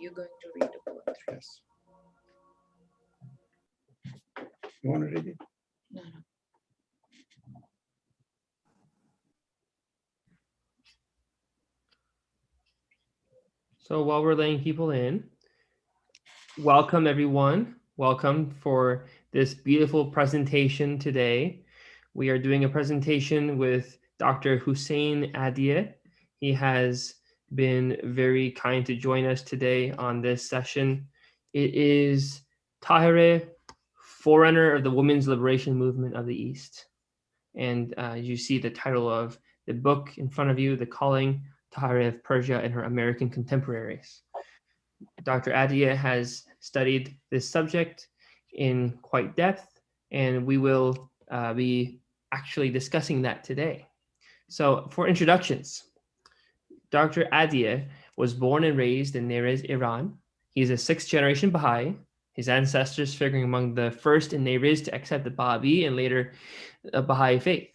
you going to read the poem? Yes. You want to read it? No. So while we're letting people in, welcome everyone. Welcome for this beautiful presentation today. We are doing a presentation with Dr. Hussein Ahdieh. He has been very kind to join us today on this session. It is Tahirih, Forerunner of the Women's Liberation Movement of the East. And you see the title of the book in front of you, The Calling, Tahirih of Persia and Her American Contemporaries. Dr. Ahdieh has studied this subject in quite depth, and we will be actually discussing that today. So for introductions, Dr. Ahdieh was born and raised in Nehrez, Iran. He's a sixth-generation Baha'i, his ancestors figuring among the first in Nehrez to accept the Baha'i and later Baha'i Faith.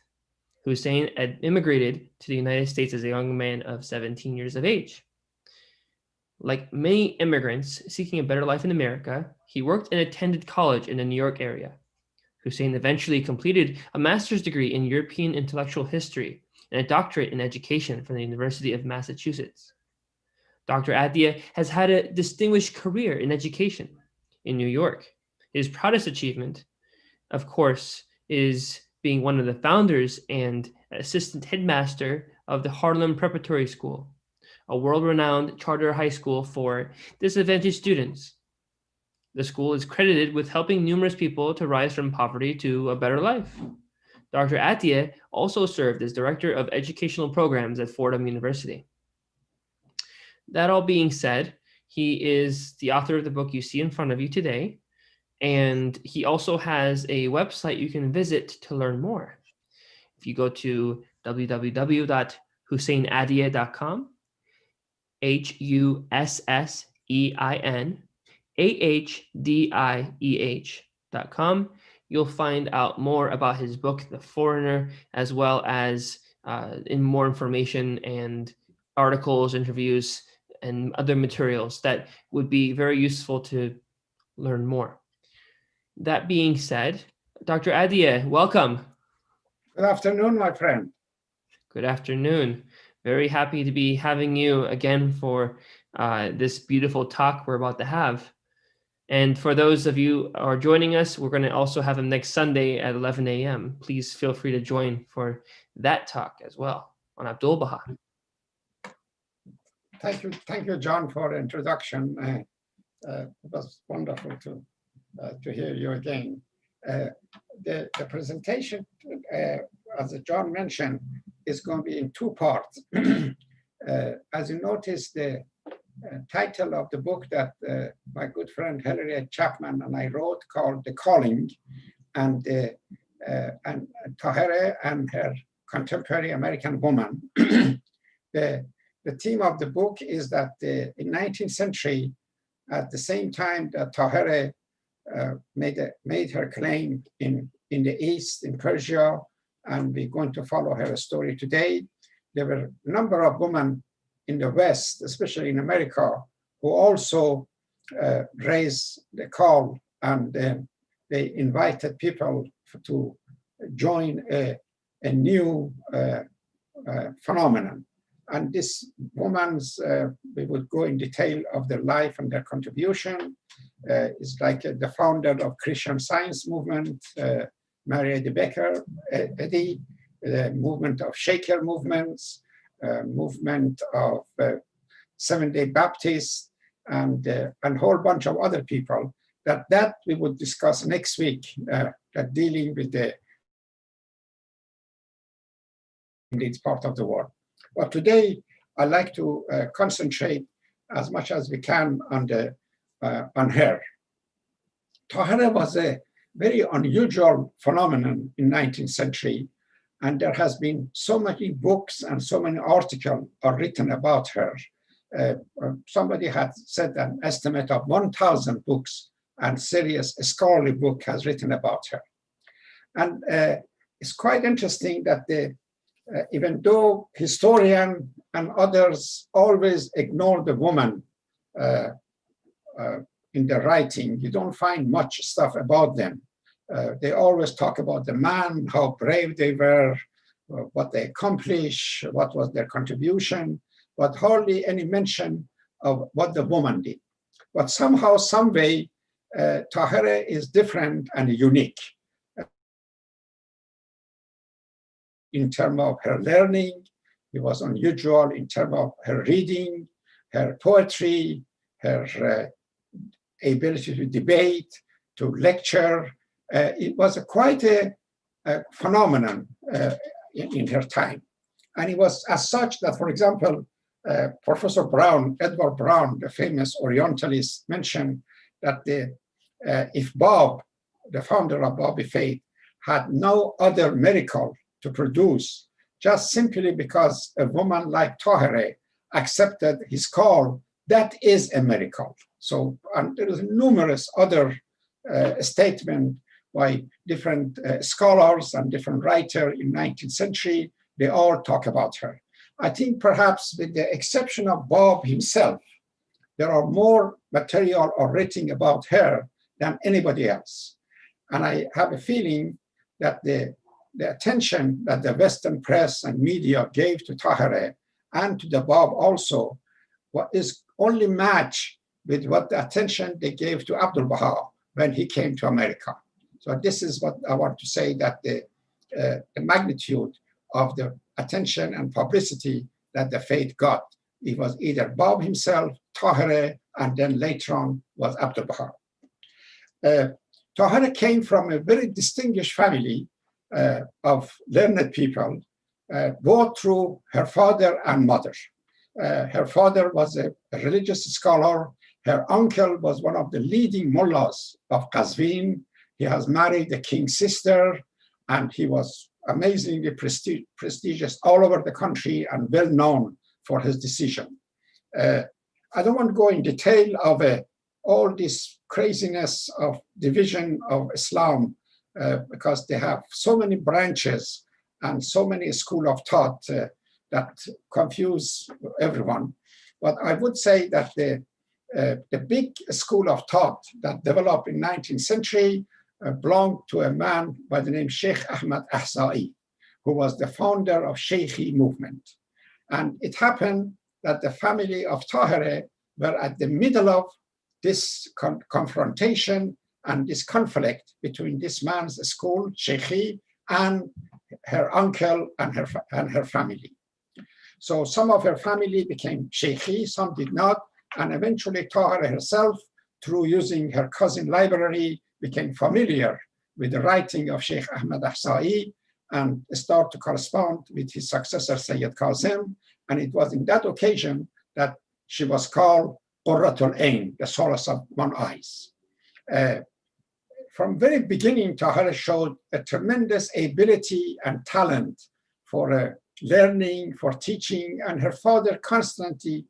Hussein had immigrated to the United States as a young man of 17 years of age. Like many immigrants seeking a better life in America, he worked and attended college in the New York area. Hussein eventually completed a master's degree in European intellectual history and a doctorate in education from the University of Massachusetts. Dr. Ahdieh has had a distinguished career in education in New York. His proudest achievement, of course, is being one of the founders and assistant headmaster of the Harlem Preparatory School, a world-renowned charter high school for disadvantaged students. The school is credited with helping numerous people to rise from poverty to a better life. Dr. Ahdieh also served as director of educational programs at Fordham University. That all being said, he is the author of the book you see in front of you today, and he also has a website you can visit to learn more. If you go to www.husseinahdieh.com, HUSSEINAHDIEH.com, you'll find out more about his book, The Forerunner, as well as in more information and articles, interviews, and other materials that would be very useful to learn more. That being said, Dr. Ahdieh, welcome. Good afternoon, my friend. Good afternoon. Very happy to be having you again for this beautiful talk we're about to have. And for those of you who are joining us, we're going to also have him next Sunday at 11 a.m. Please feel free to join for that talk as well on Abdul Baha. Thank you, John, for the introduction. It was wonderful to hear you again. The presentation, as John mentioned, is going to be in two parts. As you notice, the title of the book that my good friend Hilary Chapman and I wrote, called The Calling, and Tahirih and Her Contemporary American Woman. The theme of the book is that in 19th century, at the same time that Tahirih made her claim in the East, in Persia, and we're going to follow her story today, there were a number of women in the West, especially in America, who also raised the call, and they invited people to join a new phenomenon. And this woman's, we would go in detail of their life and their contribution. Is like the founder of Christian Science movement, Mary Eddy Becker, Eddy, the movement of Shaker movements, movement of Seventh-day Baptists, and a whole bunch of other people that we would discuss next week, that dealing with this part of the world. But today, I'd like to concentrate as much as we can on her. Tahirih was a very unusual phenomenon in 19th century, and there has been so many books and so many articles are written about her. Somebody had said an estimate of 1,000 books and serious scholarly book has written about her. And it's quite interesting that even though historians and others always ignore the woman in the writing, you don't find much stuff about them. They always talk about the man, how brave they were, what they accomplished, what was their contribution, but hardly any mention of what the woman did. But somehow, some way, Tahirih is different and unique in terms of her learning. It was unusual in terms of her reading, her poetry, her ability to debate, to lecture. It was quite a phenomenon in her time. And it was as such that, for example, Professor Brown, Edward Brown, the famous Orientalist, mentioned that if Bob, the founder of Baha'i Faith, had no other miracle to produce, just simply because a woman like Tahirih accepted his call, that is a miracle. So there is numerous other statements by different scholars and different writers in 19th century. They all talk about her. I think perhaps with the exception of Bob himself, there are more material or writing about her than anybody else. And I have a feeling that the attention that the Western press and media gave to Tahirih and to the Bab also, what is only matched with what the attention they gave to Abdul Baha when he came to America. So this is what I want to say, that the magnitude of the attention and publicity that the faith got, it was either Bab himself, Tahirih, and then later on was Abdul Baha. Tahirih came from a very distinguished family of learned people, both through her father and mother. Her father was a religious scholar. Her uncle was one of the leading mullahs of Qazvin. He has married the king's sister, and he was amazingly prestigious all over the country and well known for his decision. I don't want to go in detail of all this craziness of division of Islam because they have so many branches and so many schools of thought that confuse everyone. But I would say that the big school of thought that developed in 19th century belonged to a man by the name Sheikh Ahmad Ahdieh, who was the founder of Shaykhi movement. And it happened that the family of Tahirih were at the middle of this confrontation and this conflict between this man's school, Shaykhi, and her uncle and her family. So some of her family became Shaykhi, some did not, and eventually Tahirih herself, through using her cousin library, became familiar with the writing of Sheikh Ahmad Ahdieh and started to correspond with his successor, Sayyid Qasim. And it was in that occasion that she was called Qurratul Ain, the solace of one eyes. From very beginning, Tahirih showed a tremendous ability and talent for learning, for teaching, and her father constantly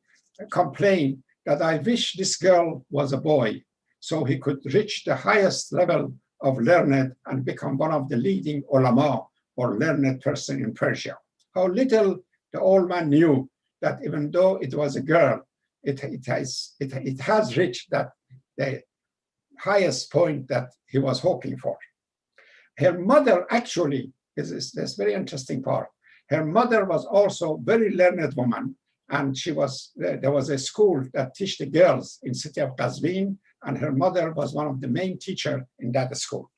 complained that I wish this girl was a boy so he could reach the highest level of learned and become one of the leading ulama or learned person in Persia. How little the old man knew that even though it was a girl, it has reached that the highest point that he was hoping for. Her mother actually is this very interesting part. Her mother was also a very learned woman, and there was a school that teach the girls in city of Qazvin, and her mother was one of the main teachers in that school.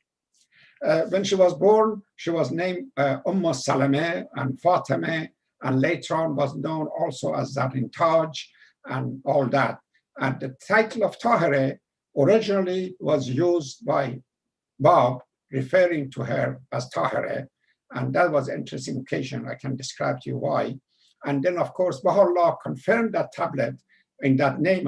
When she was born, she was named Salame and Fatima, and later on was known also as Zarin Taj and all that. And the title of Tahirih originally was used by Bob, referring to her as Tahirih, and that was an interesting occasion. I can describe to you why. And then, of course, Baha'u'llah confirmed that tablet, in that name,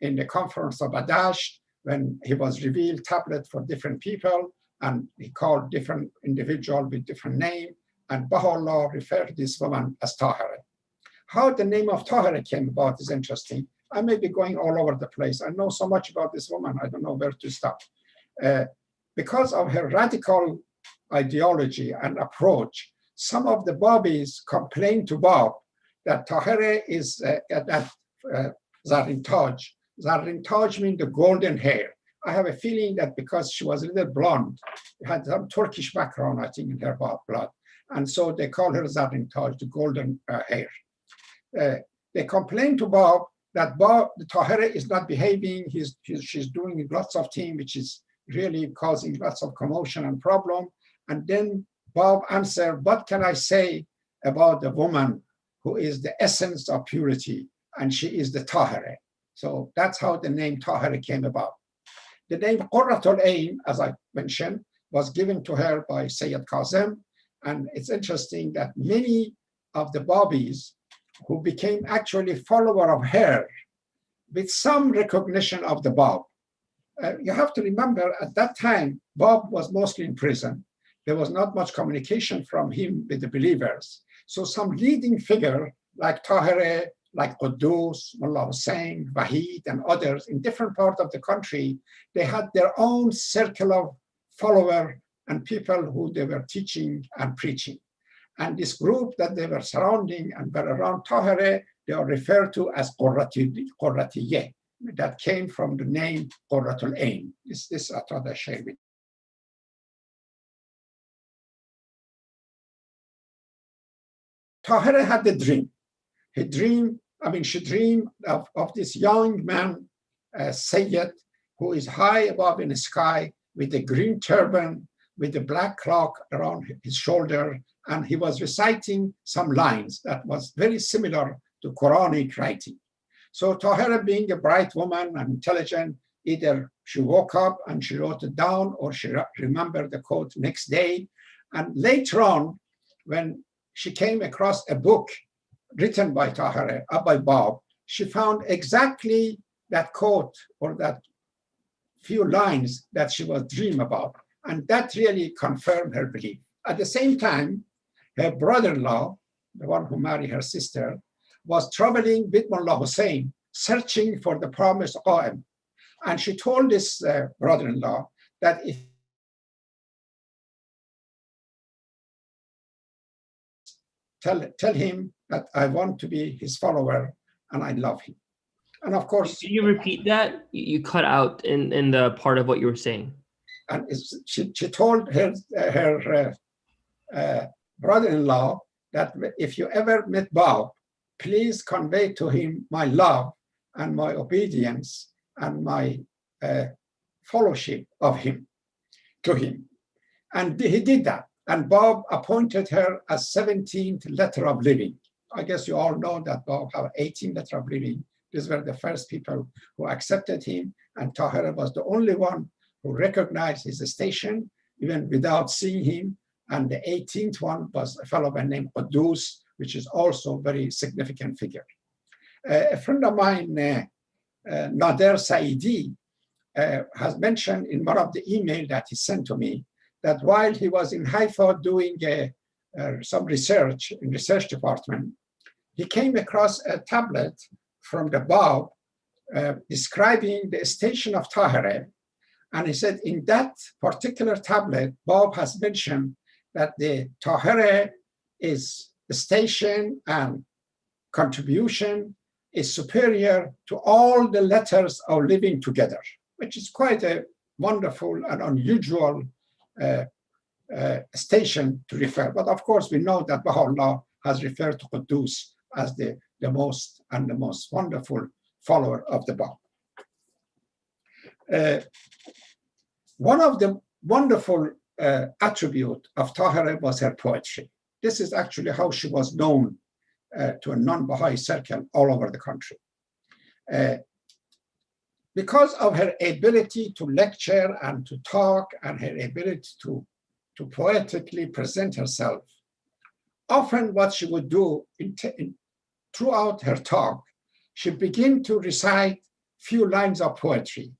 in the conference of Adash, when he was revealed tablet for different people, and he called different individuals with different names, and Baha'u'llah referred to this woman as Tahirih. How the name of Tahirih came about is interesting. I may be going all over the place. I know so much about this woman, I don't know where to stop. Because of her radical ideology and approach, some of the Babis complained to Bab that Tahirih is Zarin Taj. Zarrintaj means the golden hair. I have a feeling that because she was a little blonde, had some Turkish background, I think, in her blood. And so they call her Zarrintaj, the golden hair. They complained to Bob that Bob, the Tahirih, is not behaving. She's doing lots of things, which is really causing lots of commotion and problem. And then Bob answered, what can I say about the woman who is the essence of purity? And she is the Tahirih. So that's how the name Tahirih came about. The name Qurratul Ain, as I mentioned, was given to her by Sayyid Kazem. And it's interesting that many of the Babis who became actually follower of her with some recognition of the Bab. You have to remember at that time, Bab was mostly in prison. There was not much communication from him with the believers. So some leading figure like Tahirih, like Quddus, Mullah Hussein, Wahid, and others in different parts of the country, they had their own circle of followers and people who they were teaching and preaching. And this group that they were surrounding and were around Tahirih, they are referred to as Qurratiyeh. That came from the name Qurratul Ain. This I thought I shared with you. Tahirih had a dream. She dreamed of this young man, Sayyid, who is high above in the sky with a green turban, with a black cloak around his shoulder, and he was reciting some lines that was very similar to Quranic writing. So Tahirih, being a bright woman and intelligent, either she woke up and she wrote it down or she remembered the quote next day. And later on, when she came across a book written by Tahirih, by Bab, she found exactly that quote or that few lines that she was dreaming about. And that really confirmed her belief. At the same time, her brother-in-law, the one who married her sister, was traveling with Mullah Hussein, searching for the promised Qa'im. And she told this brother-in-law that if tell him that I want to be his follower and I love him. And of course— Can you repeat that? You cut out in the part of what you were saying. And she told her brother-in-law that if you ever met Bab, please convey to him my love and my obedience and my fellowship of him to him. And he did that. And Bab appointed her as 17th letter of living. I guess you all know that Bab had 18 letter of living. These were the first people who accepted him. And Tahirih was the only one who recognized his station, even without seeing him. And the 18th one was a fellow named Quddus, which is also a very significant figure. A friend of mine, Nader Saidi, has mentioned in one of the emails that he sent to me that while he was in Haifa doing some research in research department, he came across a tablet from the Bab describing the station of Tahirih. And he said in that particular tablet, Bab has mentioned that the Tahirih is the station and contribution is superior to all the letters of living together, which is quite a wonderful and unusual station to refer. But of course, we know that Baha'u'llah has referred to Quddus as the most wonderful follower of the Bab. One of the wonderful attribute of Tahirih was her poetry. This is actually how she was known to a non-Baha'i circle all over the country. Because of her ability to lecture and to talk and her ability to poetically present herself, often what she would do throughout her talk, she began to recite few lines of poetry,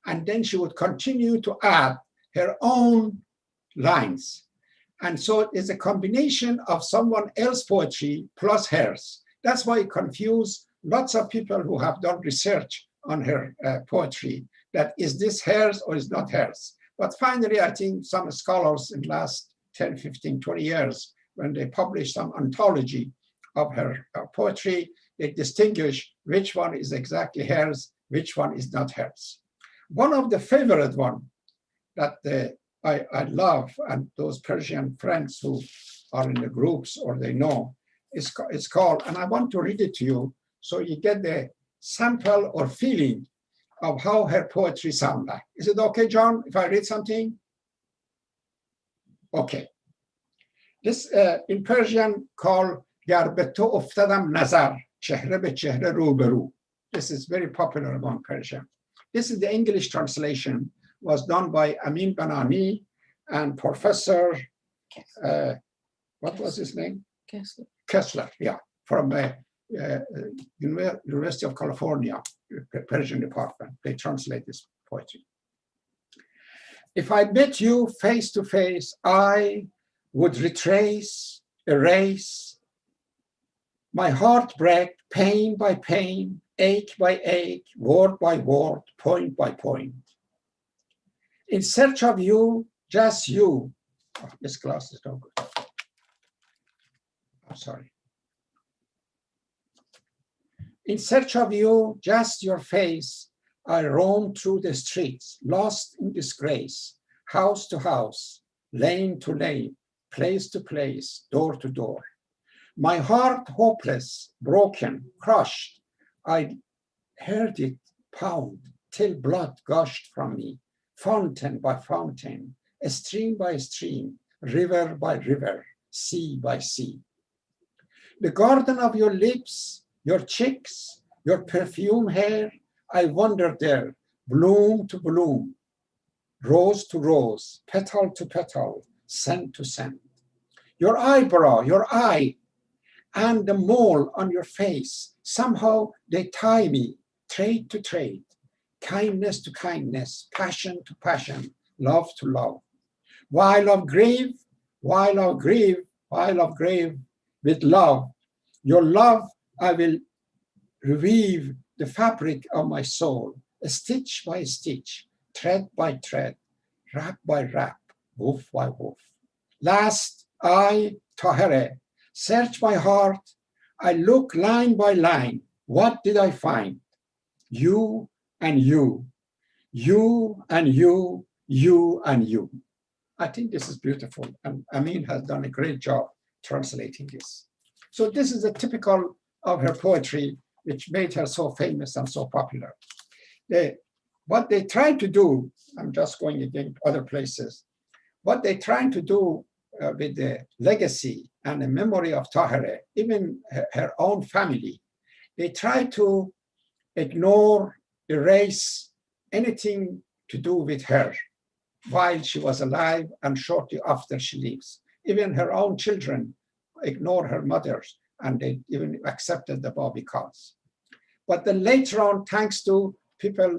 and then she would continue to add her own lines. And so it's a combination of someone else's poetry plus hers. That's why it confused lots of people who have done research on her poetry, that is this hers or is not hers. But finally, I think some scholars in the last 10, 15, 20 years, when they published some anthology of her poetry, they distinguish which one is exactly hers which one is not hers. One of the favorite one that I love, and those Persian friends who are in the groups or they know, it's called, and I want to read it to you so you get the sample or feeling of how her poetry sounds like. Is it okay, John, if I read something? Okay. This in Persian called Gar be to uftadam nazar, chehre be chehre ru be ru. This is very popular among Persian. This is the English translation, was done by Amin Banani and Professor, what was his name? Kessler, yeah, from University of California, Persian department. They translate this poetry. If I met you face to face, I would retrace, erase, my heart break, pain by pain, ache by ache, word by word, point by point. In search of you, just you. Oh, this glass is no good. I'm sorry. In search of you, just your face, I roam through the streets, lost in disgrace, house to house, lane to lane, place to place, door to door. My heart hopeless, broken, crushed, I heard it pound till blood gushed from me, fountain by fountain, stream by stream, river by river, sea by sea. The garden of your lips, your cheeks, your perfume hair, I wandered there, bloom to bloom, rose to rose, petal to petal, scent to scent. Your eyebrow, your eye, and the mole on your face, somehow they tie me, trade to trade, kindness to kindness, passion to passion, love to love. While of grave, while of grave, while of grave, with love, your love I will reweave the fabric of my soul, stitch by stitch, thread by thread, wrap by wrap, woof by woof. Last, I, Tahirih, search my heart, I look line by line. What did I find? You and you, you and you, you and you. I think this is beautiful, and Amin has done a great job translating this. So this is a typical of her poetry, which made her so famous and so popular. What they tried to do, I'm just going again other places, what they tried to do with the legacy and the memory of Tahirih, even her own family, they tried to ignore, erase anything to do with her while she was alive and shortly after she leaves. Even her own children ignore her mothers, and they even accepted the Baha'i cause. But then later on, thanks to people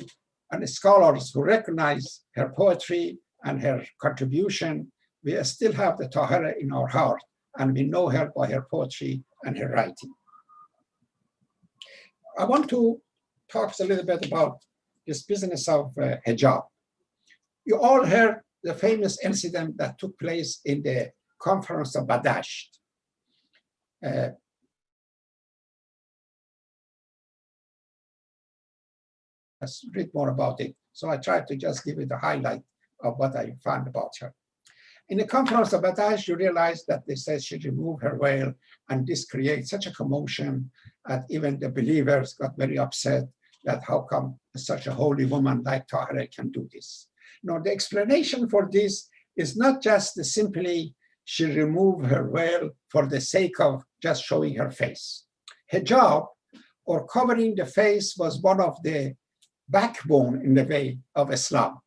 and scholars who recognize her poetry and her contribution, we still have the Tahirih in our heart, and we know her by her poetry and her writing. I want to talk a little bit about this business of hijab. You all heard the famous incident that took place in the conference of Badasht. Let's read more about it. So I tried to just give you the highlight of what I found about her. In the conference of Badasht, you realize that they said she removed her veil, and this creates such a commotion that even the believers got very upset that how come such a holy woman like Tahirih can do this. Now, the explanation for this is not just simply she removed her veil for the sake of just showing her face. Hijab, or covering the face, was one of the backbone in the way of Islam.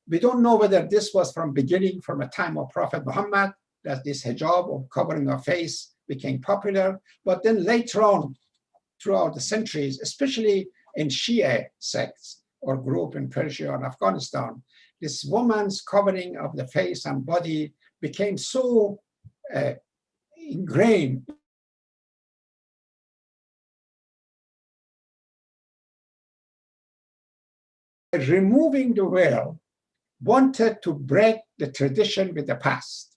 We don't know whether this was from beginning, from a time of Prophet Muhammad, that this hijab or covering of face became popular, but then later on, throughout the centuries, especially in Shia sects or group in Persia and Afghanistan, this woman's covering of the face and body became so ingrained. Removing the veil wanted to break the tradition with the past.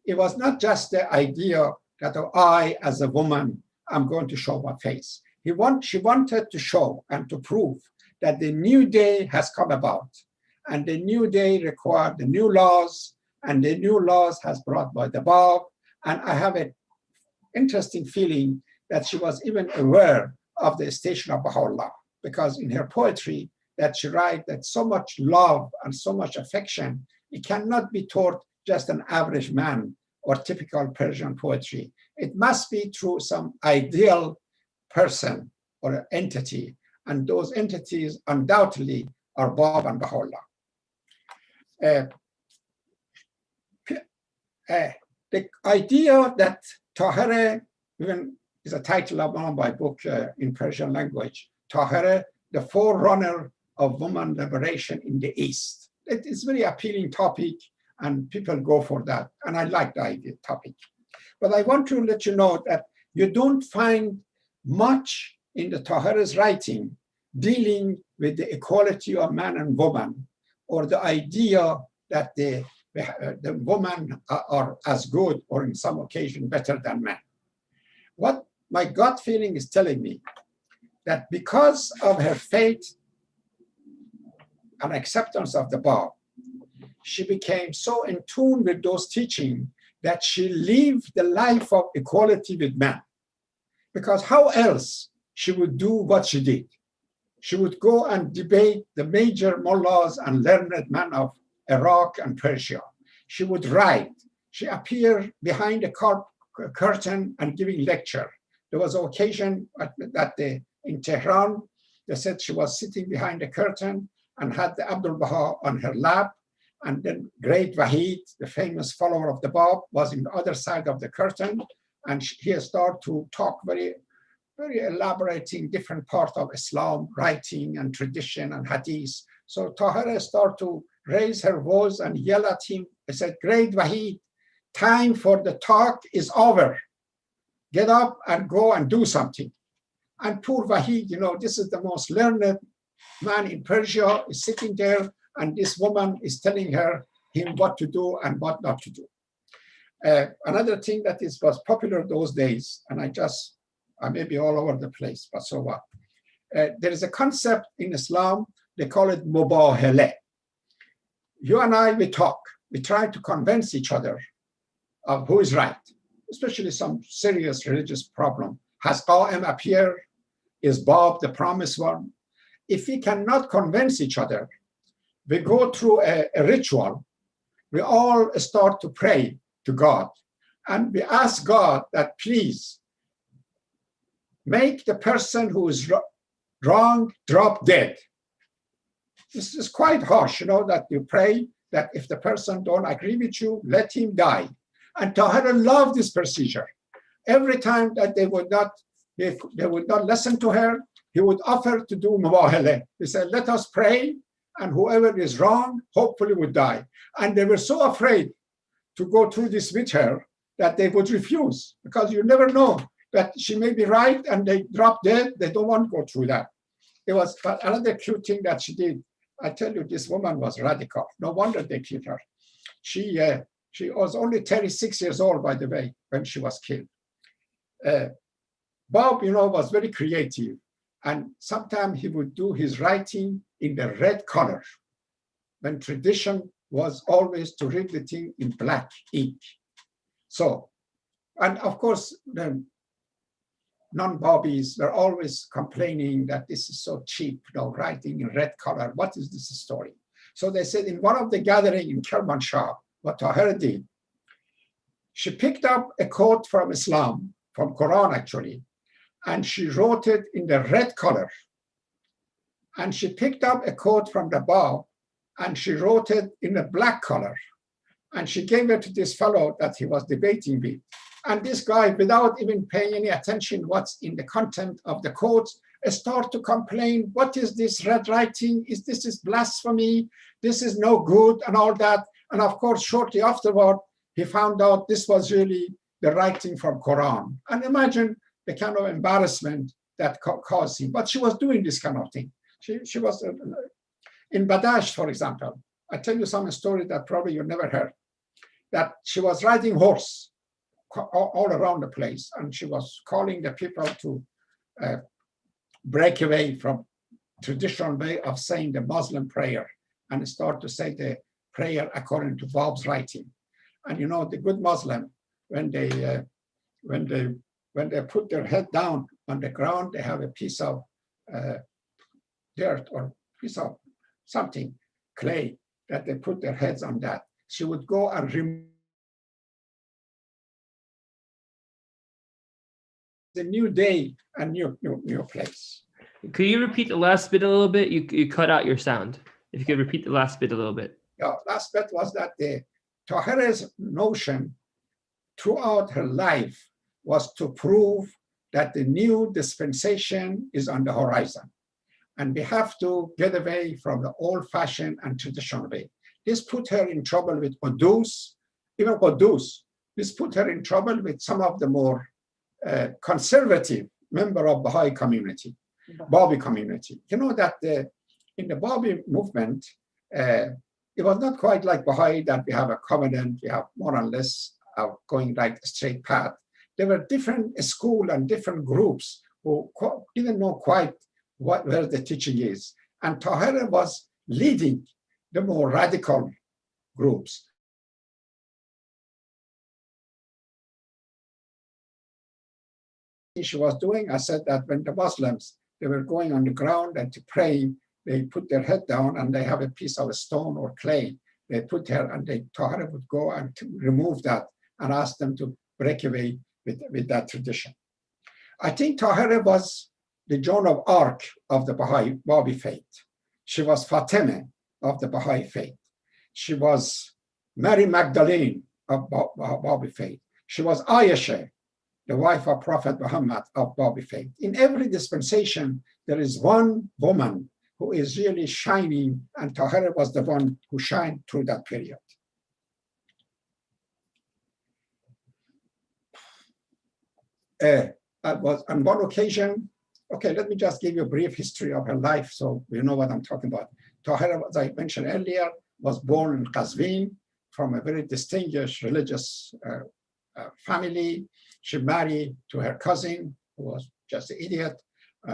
It was not just the idea that I, as a woman, I'm going to show my face. She wanted to show and to prove that the new day has come about. And the new day required the new laws, and the new laws has brought by the Bab. And I have an interesting feeling that she was even aware of the station of Baha'u'llah, because in her poetry that she writes that so much love and so much affection, it cannot be toward just an average man or typical Persian poetry. It must be through some ideal person or entity, and those entities undoubtedly are Bab and Baha'u'llah. The idea that Tahirih, even is a title of one of my book in Persian language, Tahirih, the forerunner of woman liberation in the East. It is a very appealing topic, and people go for that. And I like the idea topic. But I want to let you know that you don't find much in the Tahirih's writing dealing with the equality of man and woman, or the idea that the women are as good, or in some occasion better than men. What my gut feeling is telling me, that because of her faith and acceptance of the Bab, she became so in tune with those teachings that she lived the life of equality with men. Because how else she would do what she did? She would go and debate the major mullahs and learned men of Iraq and Persia. She would write. She appeared behind a curtain and giving lecture. There was an occasion in Tehran, they said she was sitting behind a curtain and had the Abdul Baha on her lap, and then great Wahid, the famous follower of the Bab, was in the other side of the curtain, and he started to talk very elaborating different parts of Islam, writing and tradition and hadith. So Tahirih started to raise her voice and yell at him. I said, great Wahid, time for the talk is over. Get up and go and do something. And poor Wahid, this is the most learned man in Persia, is sitting there, and this woman is telling him what to do and what not to do. Another thing that was popular those days, and I may be all over the place, but so what? There is a concept in Islam, they call it mubahala. You and I, we talk. We try to convince each other of who is right, especially some serious religious problem. Has Qa'im appeared? Is Bab the promised one? If we cannot convince each other, we go through a ritual. We all start to pray to God, and we ask God that please make the person who is wrong drop dead. This is quite harsh, that you pray that if the person don't agree with you, let him die. And Tahirih loved this procedure. Every time that they would not listen to her, he would offer to do mubahala. He said, let us pray, and whoever is wrong, hopefully would die. And they were so afraid to go through this with her that they would refuse, because you never know that she may be right and they drop dead. They don't want to go through that. It was another cute thing that she did. I tell you, this woman was radical. No wonder they killed her. She was only 36 years old, by the way, when she was killed. Bob, was very creative. And sometimes he would do his writing in the red color, when tradition was always to read the thing in black ink. So, and of course, the non-Babis were always complaining that this is so cheap, writing in red color. What is this story? So they said in one of the gatherings in Kermanshah, what Tahirih did, she picked up a quote from Islam, from Quran actually, and she wrote it in the red color. And she picked up a quote from the Bab, and she wrote it in a black color. And she gave it to this fellow that he was debating with. And this guy, without even paying any attention what's in the content of the quotes, start to complain, what is this red writing? This is blasphemy, this is no good, and all that. And of course, shortly afterward, he found out this was really the writing from Quran. And imagine the kind of embarrassment that caused him. But she was doing this kind of thing. She was in Badash, for example. I tell you some story that probably you never heard. That she was riding horse all around the place, and she was calling the people to break away from traditional way of saying the Muslim prayer and start to say the prayer according to Bob's writing. And you know, the good Muslim, when they put their head down on the ground, they have a piece of dirt or piece of something, clay, that they put their heads on that. She would go and remove the new day and new place. Could you repeat the last bit a little bit? You cut out your sound. If you could repeat the last bit a little bit. Yeah, last bit was that the Tahirih's notion throughout her life was to prove that the new dispensation is on the horizon. And we have to get away from the old-fashioned and traditional way. This put her in trouble with Qudus, even Qudus. This put her in trouble with some of the more conservative member of Baha'i community, Baha'i community. You know that in the Baha'i movement, it was not quite like Baha'i that we have a covenant, we have more or less going like a straight path. There were different schools and different groups who didn't know quite where the teaching is. And Tahirih was leading the more radical groups. She was doing, I said that when the Muslims, they were going on the ground and to pray, they put their head down and they have a piece of a stone or clay. They put her and Tahirih would go and to remove that and ask them to break away with that tradition. I think Tahirih was the Joan of Arc of the Baha'i Faith. She was Fatima of the Baha'i Faith. She was Mary Magdalene of Baha'i Faith. She was Ayesha, the wife of Prophet Muhammad of Baha'i Faith. In every dispensation, there is one woman who is really shining, and Tahirih was the one who shined through that period. I was on one occasion, okay, let me just give you a brief history of her life so you know what I'm talking about. Tahirih, as I mentioned earlier, was born in Qazvin from a very distinguished religious family. She married to her cousin, who was just an idiot,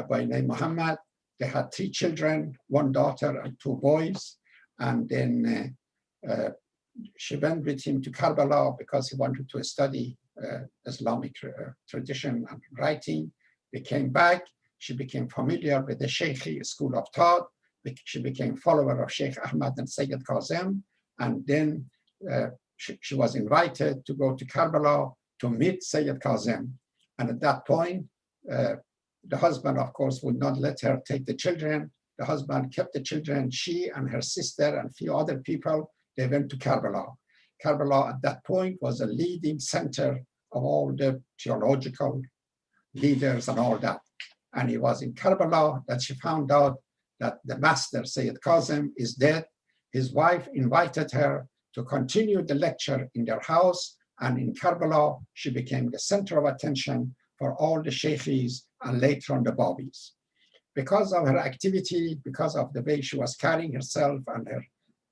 by name Muhammad. They had 3 children, 1 daughter and 2 boys. And then she went with him to Karbala because he wanted to study Islamic tradition and writing. They came back. She became familiar with the Shaykhi school of thought. She became follower of Sheikh Ahmad and Sayyid Kazem. And then she was invited to go to Karbala to meet Sayyid Kazem. And at that point, the husband, of course, would not let her take the children. The husband kept the children. She and her sister and a few other people, they went to Karbala. Karbala at that point was a leading center of all the theological leaders and all that. And it was in Karbala that she found out that the master, Sayyid Kazem, is dead. His wife invited her to continue the lecture in their house. And in Karbala, she became the center of attention for all the sheikhis and later on the Babis. Because of her activity, because of the way she was carrying herself and her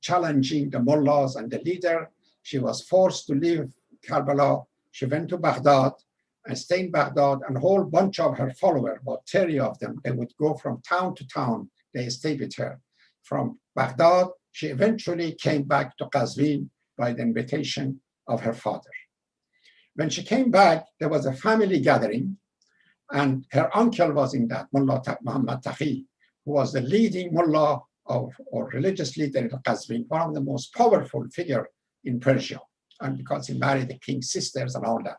challenging the mullahs and the leader, she was forced to leave Karbala. She went to Baghdad and stayed in Baghdad, and a whole bunch of her followers, about 30 of them, they would go from town to town. They stayed with her. From Baghdad, she eventually came back to Qazvin by the invitation of her father. When she came back, there was a family gathering, and her uncle was in that, Mullah Muhammad Taqi, who was the leading mullah or religious leader in Qazvin, one of the most powerful figure in Persia, and because he married the king's sisters and all that.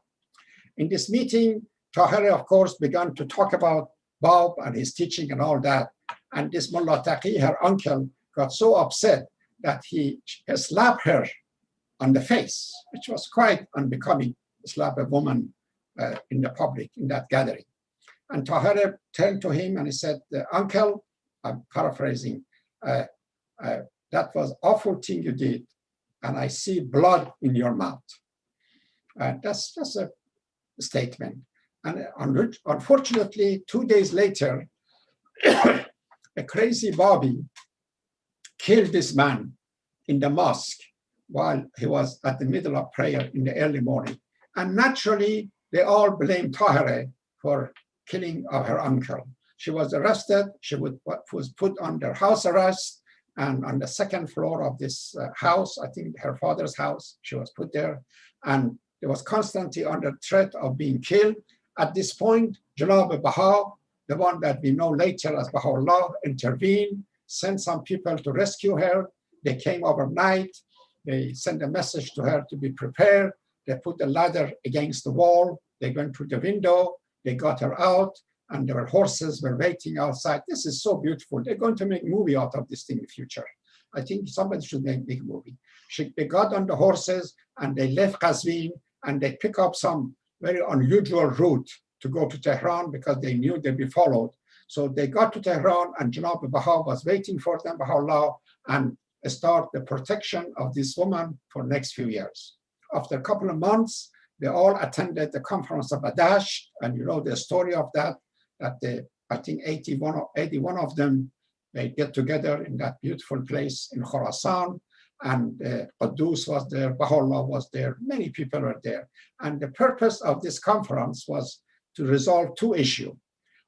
In this meeting, Tahirih, of course, began to talk about Bab and his teaching and all that. And this Mullah Taqi, her uncle, got so upset that he slapped her on the face, which was quite unbecoming, to slap a woman in the public, in that gathering. And Tahirih turned to him and he said, Uncle, I'm paraphrasing, that was awful thing you did, and I see blood in your mouth. That's just a statement. And unfortunately, 2 days later, a crazy Babi killed this man in the mosque while he was at the middle of prayer in the early morning. And naturally, they all blamed Tahirih for killing of her uncle. She was arrested. She was put under house arrest, and on the second floor of this house, I think her father's house, she was put there, and it was constantly under threat of being killed. At this point, Jalab Baha, the one that we know later as Baha'u'llah, intervened, sent some people to rescue her. They came overnight. They sent a message to her to be prepared. They put the ladder against the wall. They went through the window. They got her out, and there were horses were waiting outside. This is so beautiful. They're going to make a movie out of this thing in the future. I think somebody should make a big movie. They got on the horses, and they left Qazvin, and they pick up some very unusual route to go to Tehran because they knew they'd be followed. So they got to Tehran, and Janab Baha was waiting for them, Baha'u'llah, and start the protection of this woman for the next few years. After a couple of months, they all attended the conference of Ahdieh, and you know the story of that, I think 81 of them, they get together in that beautiful place in Khorasan, and Quddus was there, Baha'u'llah was there, many people were there. And the purpose of this conference was to resolve two issues.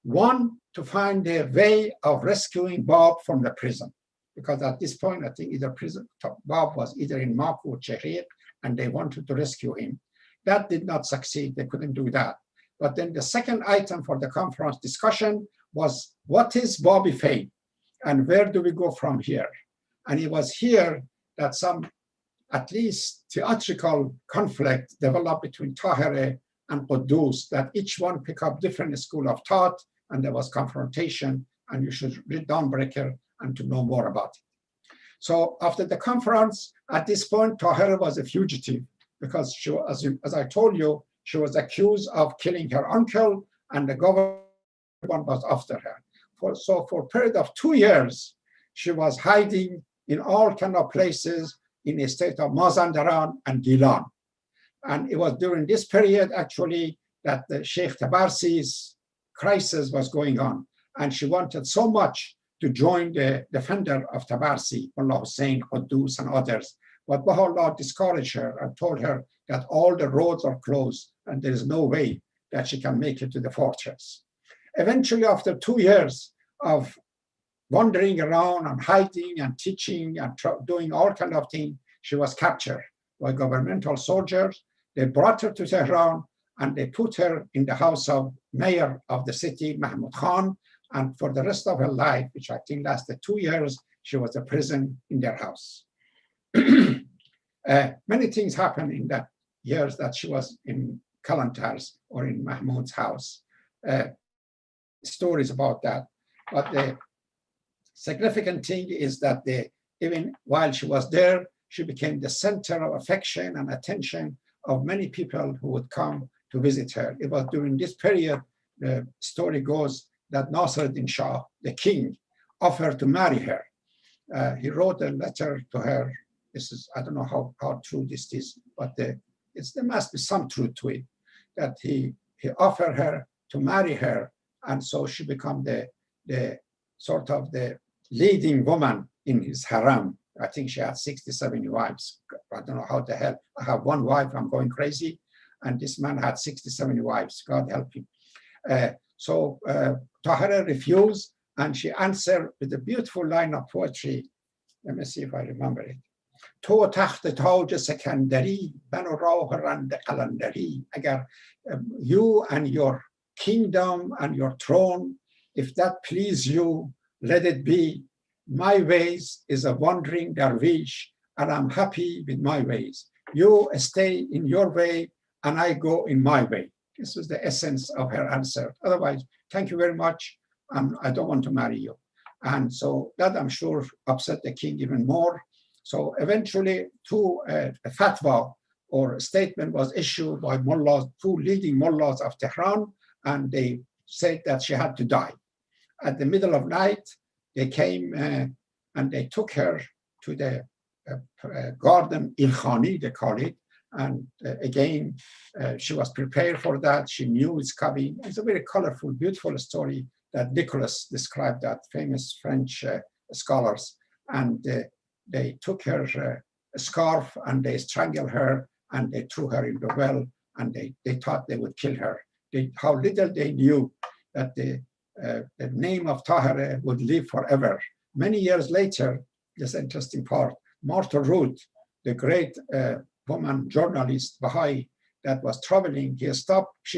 One, to find a way of rescuing Bab from the prison, because at this point, I think Bab was either in Maku or Tahirih, and they wanted to rescue him. That did not succeed, they couldn't do that. But then the second item for the conference discussion was, what is Baha'i Faith, and where do we go from here? And it was here that some, at least theatrical conflict developed between Tahirih and Quddus, that each one pick up different school of thought, and there was confrontation, and you should read Dawnbreaker and to know more about it. So after the conference, at this point, Tahirih was a fugitive because she, as I told you, she was accused of killing her uncle, and the government was after her. So for a period of 2 years, she was hiding in all kind of places in a state of Mazandaran and Gilan. And it was during this period, actually, that the Sheikh Tabarsi's crisis was going on. And she wanted so much to join the defender of Tabarsi, Mullah Hussein, Quddus, and others. But Baha'u'llah discouraged her and told her that all the roads are closed and there is no way that she can make it to the fortress. Eventually, after 2 years of wandering around and hiding and teaching and doing all kinds of things, she was captured by governmental soldiers. They brought her to Tehran, and they put her in the house of mayor of the city, Mahmud Khan. And for the rest of her life, which I think lasted 2 years, she was a prison in their house. Many things happened in that years that she was in Kalantar's or in Mahmud's house. Stories about that. But the significant thing is that even while she was there, she became the center of affection and attention of many people who would come to visit her. It was during this period, the story goes, that Nasruddin Shah, the king, offered to marry her. He wrote a letter to her. This is, I don't know how true this is, but there must be some truth to it, that he offered her to marry her, and so she became the sort of the leading woman in his harem. I think she had 67 wives. I don't know how the hell. I have one wife, I'm going crazy, and this man had 67 wives. God help him. So Tahirih refused, and she answered with a beautiful line of poetry. Let me see if I remember it. To takht taj Sekandari, banu rah rand qalandari. Agar you and your kingdom and your throne, if that please you, let it be. My ways is a wandering dervish, and I'm happy with my ways. You stay in your way, and I go in my way. This was the essence of her answer. Otherwise, thank you very much, I don't want to marry you. And so that, I'm sure, upset the king even more. So eventually, a fatwa or a statement was issued by mullahs, 2 leading mullahs of Tehran, and they said that she had to die. At the middle of night, they came and they took her to the garden Ilkhani, they call it. And again, she was prepared for that. She knew it's coming. It's a very colorful, beautiful story that Nicholas described, that famous French scholars. And they took her scarf and they strangled her and they threw her in the well, and they thought they would kill her. How little they knew that the the name of Tahirih would live forever. Many years later, this interesting part, Martha Root, the great woman journalist, Baha'i, that was traveling, she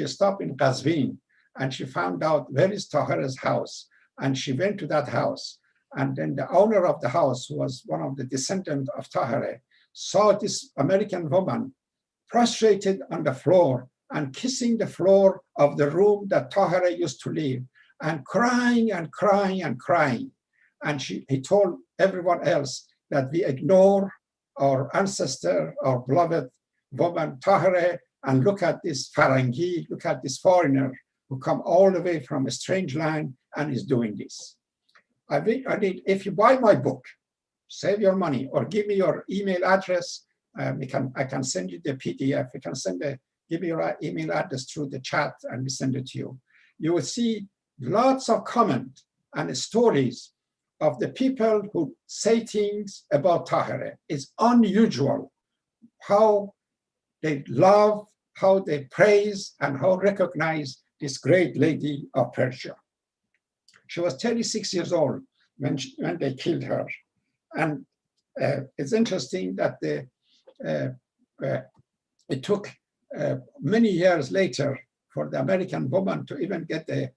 stopped in Qazvin, and she found out where is Tahirih's house. And she went to that house. And then the owner of the house, who was one of the descendants of Tahirih, saw this American woman prostrated on the floor and kissing the floor of the room that Tahirih used to live, and crying and crying and crying. And he told everyone else that we ignore our ancestor, our beloved woman Tahirih, and look at this Farangi, look at this foreigner who come all the way from a strange land and is doing this. I need, if you buy my book, save your money or give me your email address. I can send you the PDF. You can give me your email address through the chat and we send it to you. You will see lots of comments and stories of the people who say things about Tahirih. It's unusual how they love, how they praise, and how recognize this great lady of Persia. She was 36 years old when they killed her. And it's interesting that it took many years later for the American woman to even get the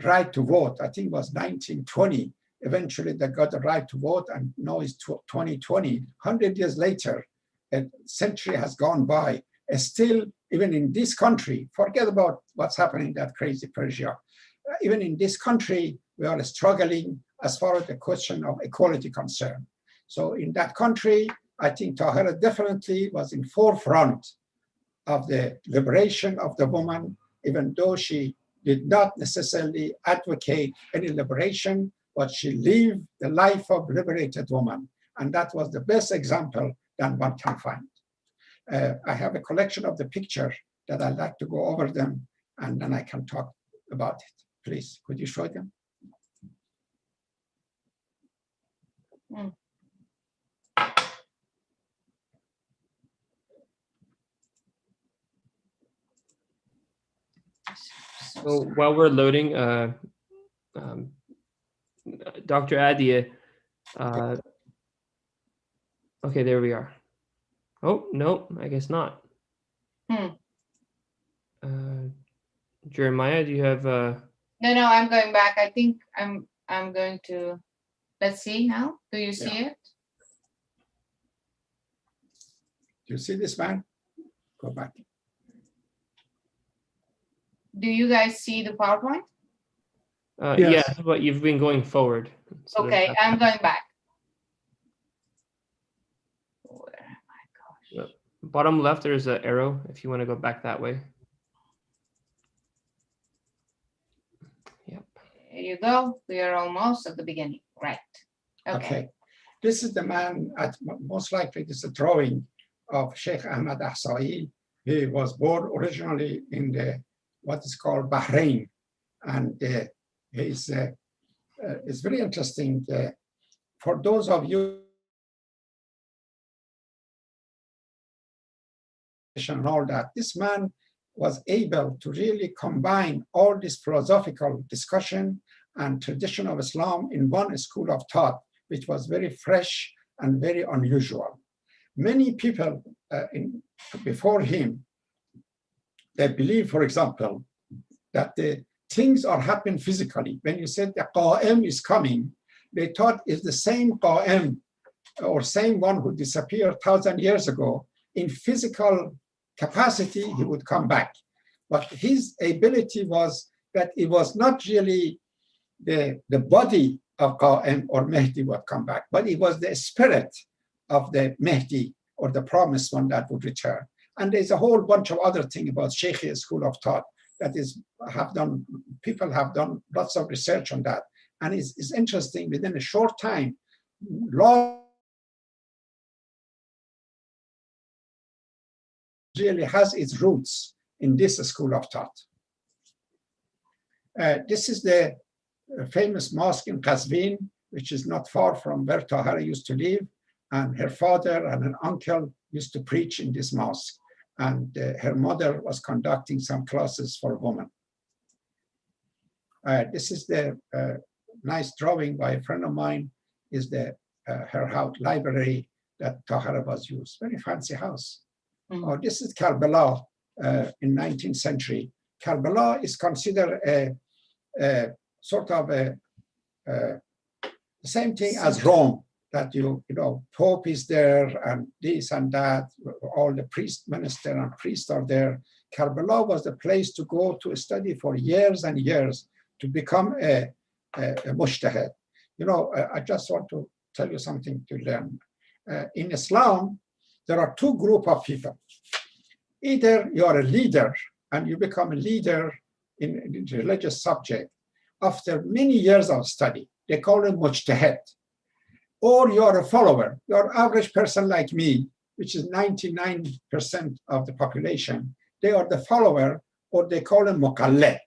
right to vote. I think it was 1920. Eventually they got the right to vote, and now it's 2020. 100 years later, a century has gone by. And still, even in this country, forget about what's happening in that crazy Persia. Even in this country, we are struggling as far as the question of equality concerned. So in that country, I think Tahirih definitely was in forefront of the liberation of the woman, even though she did not necessarily advocate any liberation, but she lived the life of liberated woman. And that was the best example that one can find. I have a collection of the pictures that I'd like to go over them, and then I can talk about it. Please, could you show them? So while we're loading, Dr. Ahdieh, okay, there we are. Oh, no, I guess not. Jeremiah, do you have No, I'm going back. I think I'm going to, let's see now. Do you see it? Do you see this man? Go back. Do you guys see the PowerPoint? Yes. Yeah, but you've been going forward. So okay, I'm going back. Where am I? Gosh. Bottom left, there's an arrow if you want to go back that way. Yep. There you go. We are almost at the beginning. Right. Okay. This is the man, most likely this is a drawing of Sheikh Ahmad Ahsai. He was born originally in what is called Bahrain. And it's very interesting. For those of you and all that, this man was able to really combine all this philosophical discussion and tradition of Islam in one school of thought, which was very fresh and very unusual. Many people before him, they believe, for example, that the things are happening physically. When you said the Qa'im is coming, they thought it's the same Qa'im or same one who disappeared 1,000 years ago. In physical capacity, he would come back. But his ability was that it was not really the body of Qa'im or Mahdi would come back, but it was the spirit of the Mahdi or the promised one that would return. And there's a whole bunch of other things about Shaykhi school of thought that people have done lots of research on that. And it's interesting, within a short time, law really has its roots in this school of thought. This is the famous mosque in Qazvin, which is not far from where Tahirih used to live. And her father and her uncle used to preach in this mosque. And her mother was conducting some classes for women. This is the nice drawing by a friend of mine, is the her house library that Tahirih was used. Very fancy house. Oh, this is Karbala in 19th century. Karbala is considered a sort of the same thing as Rome, that you know, Pope is there and this and that, all the priest, minister and priests are there. Karbala was the place to go to study for years and years to become a mujtahid. You know, I just want to tell you something to learn. In Islam, there are two groups of people. Either you are a leader and you become a leader in religious subject after many years of study. They call it mujtahid. Or you are a follower. You are an average person like me, which is 99% of the population. They are the follower, or they call them muqallid.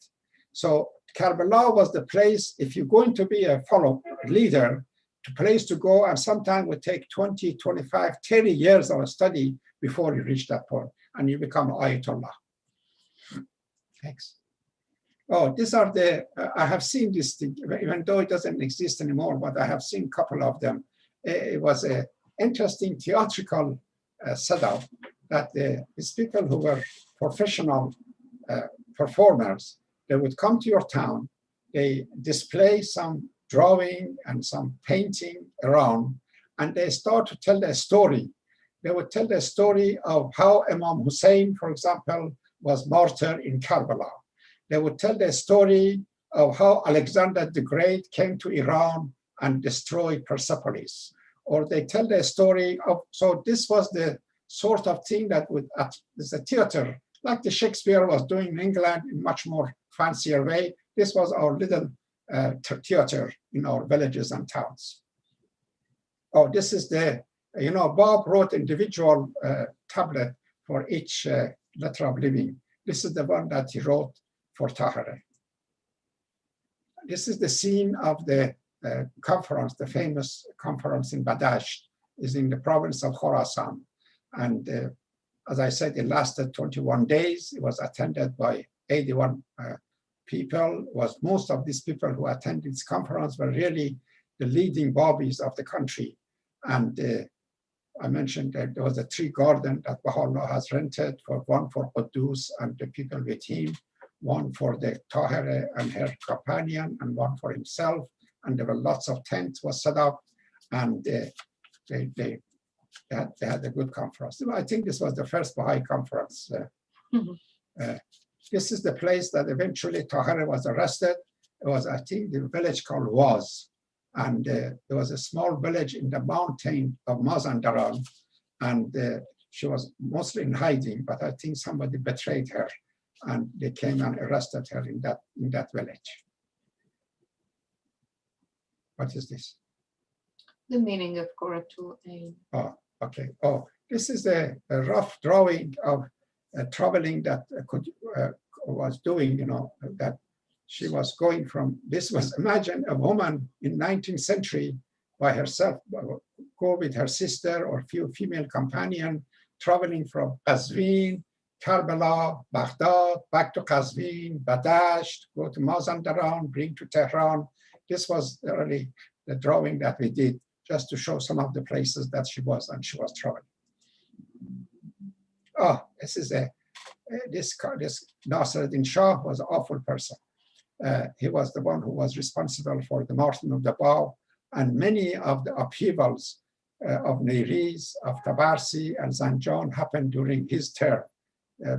So Karbala was the place, if you're going to be a follower, leader, the place to go, and sometimes would take 20, 25, 30 years of study before you reach that point, and you become Ayatollah. Thanks. Oh, these are the, I have seen this thing, even though it doesn't exist anymore, but I have seen a couple of them. It was an interesting theatrical setup that these people who were professional performers, they would come to your town, they display some drawing and some painting around, and they start to tell their story. They would tell the story of how Imam Hussein, for example, was martyred in Karbala. They would tell the story of how Alexander the Great came to Iran and destroyed Persepolis. Or they tell the story of, so this was the sort of thing that would, it's a theater, like the Shakespeare was doing in England in much more fancier way. This was our little theater in our villages and towns. Oh, this is the, you know, Bob wrote individual tablet for each letter of living. This is the one that he wrote for Tahirih. This is the scene of the conference, the famous conference in Badasht, is in the province of Khorasan. And as I said, it lasted 21 days. It was attended by 81 people. Was most of these people who attended this conference were really the leading Babis of the country. And I mentioned that there was a tree garden that Baha'u'llah has rented, for one for Quddus and the people with him, one for the Tahirih and her companion, and one for himself. And there were lots of tents was set up, and they had a good conference. I think this was the first Baha'i conference. This is the place that eventually Tahirih was arrested. It was, I think, the village called Waz. And there was a small village in the mountain of Mazandaran, and she was mostly in hiding, but I think somebody betrayed her, and they came and arrested her in that village. What is this? The meaning of Qurratul Ain. Oh, okay. Oh, this is a rough drawing of traveling that was doing, you know, that she was going from, this was, imagine a woman in 19th century by herself, go with her sister or few female companion, traveling from Qazvin, Karbala, Baghdad, back to Qazvin, Badasht, go to Mazandaran, bring to Tehran. This was really the drawing that we did just to show some of the places that she was, and she was traveling. Oh, this is this Nasruddin Shah was an awful person. He was the one who was responsible for the martyrdom of the Bab, and many of the upheavals of Niriz, of Tabarsi, and Zanjan happened during his term.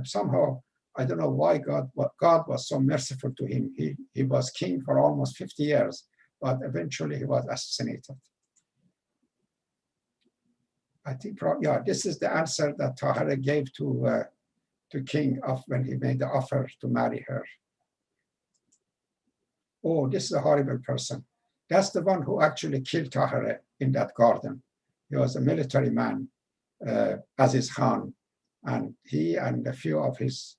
Somehow, I don't know why God was so merciful to him. He was king for almost 50 years, but eventually he was assassinated. I think, yeah, this is the answer that Tahirih gave to King of when he made the offer to marry her. Oh, this is a horrible person. That's the one who actually killed Tahirih in that garden. He was a military man, Aziz Khan, and he and a few of his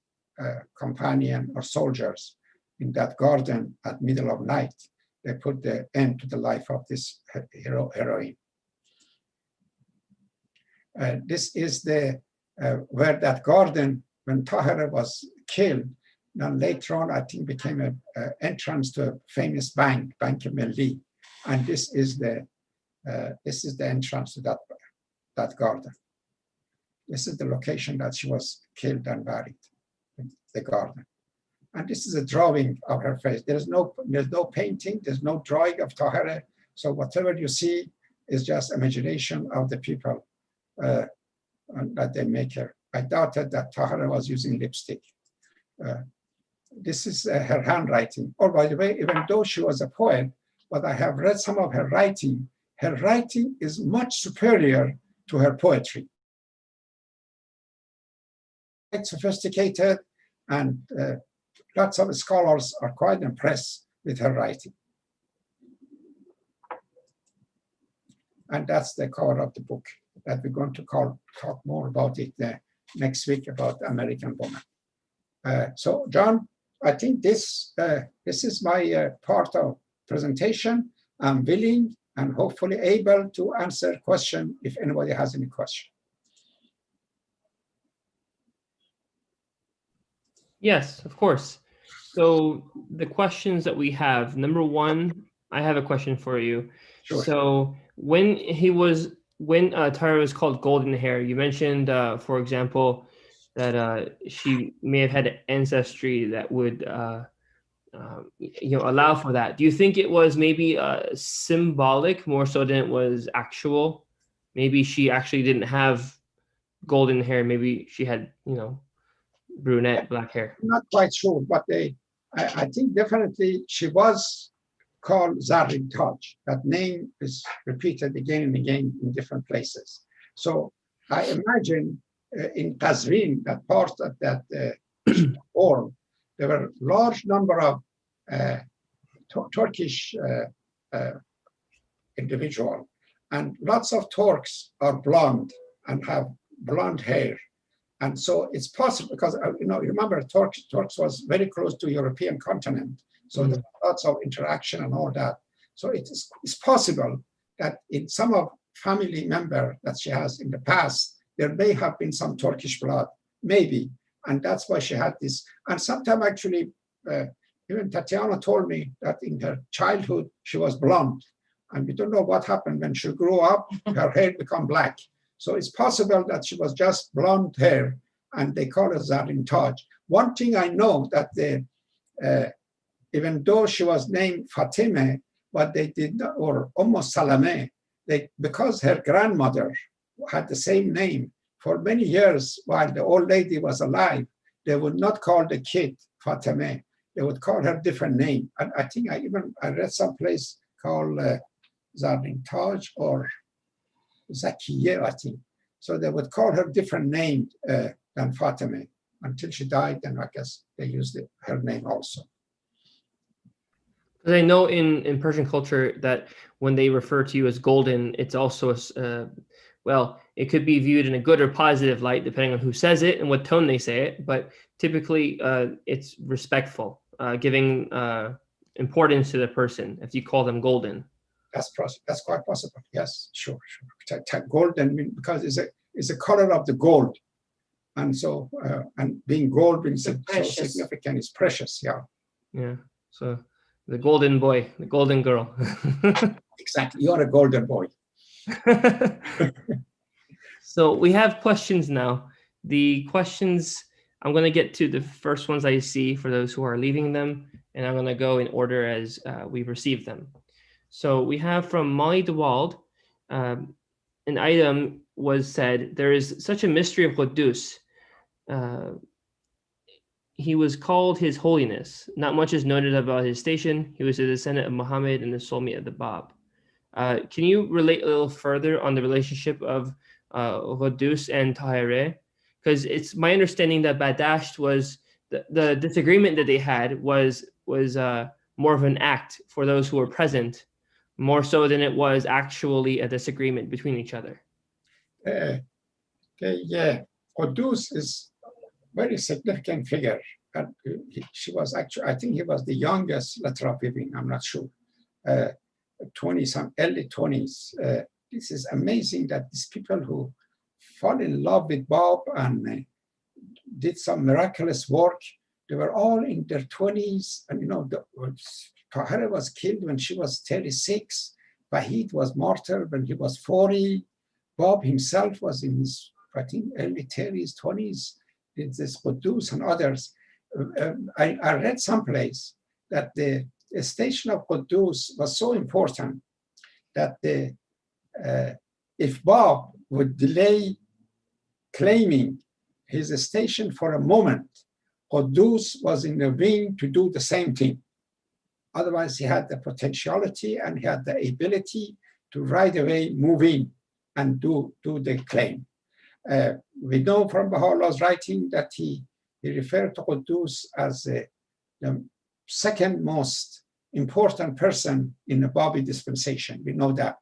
companion or soldiers in that garden at middle of night, they put the end to the life of this heroine. This is the where that garden, when Tahirih was killed, Then later on, I think became an entrance to a famous bank, Bank Melli, and this is the entrance to that garden. This is the location that she was killed and buried, the garden. And this is a drawing of her face. There's no painting, there's no drawing of Tahirih. So whatever you see is just imagination of the people that they make her. I doubted that Tahirih was using lipstick. This is her handwriting. Oh, by the way, even though she was a poet, but I have read some of her writing is much superior to her poetry. Quite sophisticated, and lots of scholars are quite impressed with her writing. And that's the cover of the book that we're going to talk more about it next week about American woman. So, John, I think this is my part of presentation. I'm willing and hopefully able to answer question if anybody has any question. Yes, of course. So the questions that we have, number one, I have a question for you. Sure. So when Tahirih was called golden hair, you mentioned, for example, that she may have had ancestry that would allow for that. Do you think it was maybe symbolic more so than it was actual? Maybe she actually didn't have golden hair. Maybe she had, brunette, black hair. I'm not quite sure, but I think definitely she was called Zarrin Taj. That name is repeated again and again in different places. So I imagine in Qazvin, that part of that form, there were large number of Turkish individuals, and lots of Turks are blonde and have blonde hair. And so it's possible because, remember, Turks was very close to European continent. So there's lots of interaction and all that. So it's possible that in some of family member that she has in the past, there may have been some Turkish blood, maybe. And that's why she had this. And sometimes actually, even Tatiana told me that in her childhood, she was blonde. And we don't know what happened when she grew up, her hair became black. So it's possible that she was just blonde hair, and they call her Zarrin Taj. One thing I know that even though she was named Fatime, but they did not, or almost Salame, because her grandmother had the same name for many years while the old lady was alive, they would not call the kid Fatime. They would call her different name. And I think I read some place called Zarrin Taj or Zakiye, I think. So they would call her different name than Fatima until she died, and I guess they used her name also. Because I know in Persian culture that when they refer to you as golden, it's also, it could be viewed in a good or positive light, depending on who says it and what tone they say it. But typically, it's respectful, giving importance to the person if you call them golden. That's quite possible. Yes, sure. Golden because it's a color of the gold, and so and being gold being so significant is precious. Yeah. Yeah. So the golden boy, the golden girl. Exactly. You're a golden boy. So we have questions now. The questions, I'm going to get to the first ones I see for those who are leaving them, and I'm going to go in order as we receive them. So we have from Molly DeWald, an item was said, there is such a mystery of Quddus. He was called His Holiness. Not much is noted about his station. He was a descendant of Muhammad and the soulmate of the Bab. Can you relate a little further on the relationship of Quddus and Tahirih? Because it's my understanding that Badasht was, the disagreement that they had was more of an act for those who were present, more so than it was actually a disagreement between each other. Yeah, Quddus is very significant figure. And she was actually, I think he was the youngest Latrap living, I'm not sure, 20-some, early 20s. This is amazing that these people who fall in love with Bab and did some miraculous work, They were all in their 20s. And Tahirih was killed when she was 36. Wahid was martyred when he was 40. Bob himself was in his, I think, early 30s, 20s. This Qudus and others. I read someplace that the station of Qudus was so important that if Bob would delay claiming his station for a moment, Qudus was in the wing to do the same thing. Otherwise, he had the potentiality and he had the ability to right away move in and do the claim. We know from Baha'u'llah's writing that he referred to Qudus as the second most important person in the Babi dispensation. We know that.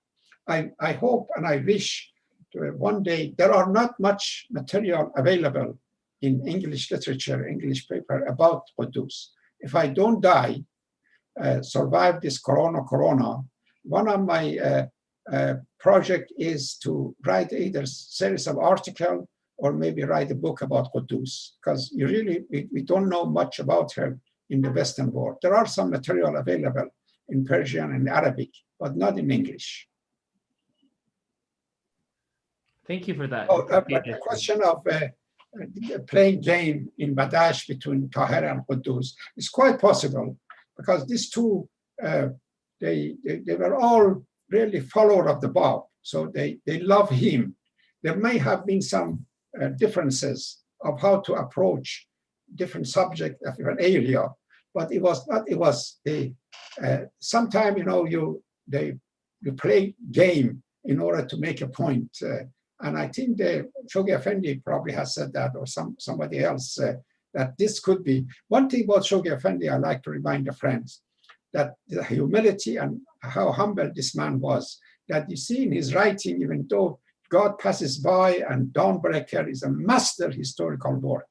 I hope and I wish one day, there are not much material available in English literature, English paper about Qudus. If I don't die, survive this corona, one of my project is to write either a series of articles or maybe write a book about Qudus, because we don't know much about her in the Western world. There are some material available in Persian and Arabic, but not in English. Thank you for that. But the question of playing game in Badash between Tahirih and Qudus is quite possible, because these two, they were all really followers of the Bab, so they love him. There may have been some differences of how to approach different subjects of an area, but it was not. It was sometimes you play game in order to make a point. And I think Shoghi Effendi probably has said that, or somebody else, that this could be. One thing about Shoghi Effendi, I like to remind the friends, that the humility and how humble this man was, that you see in his writing, even though God Passes By and Dawnbreaker is a master historical work,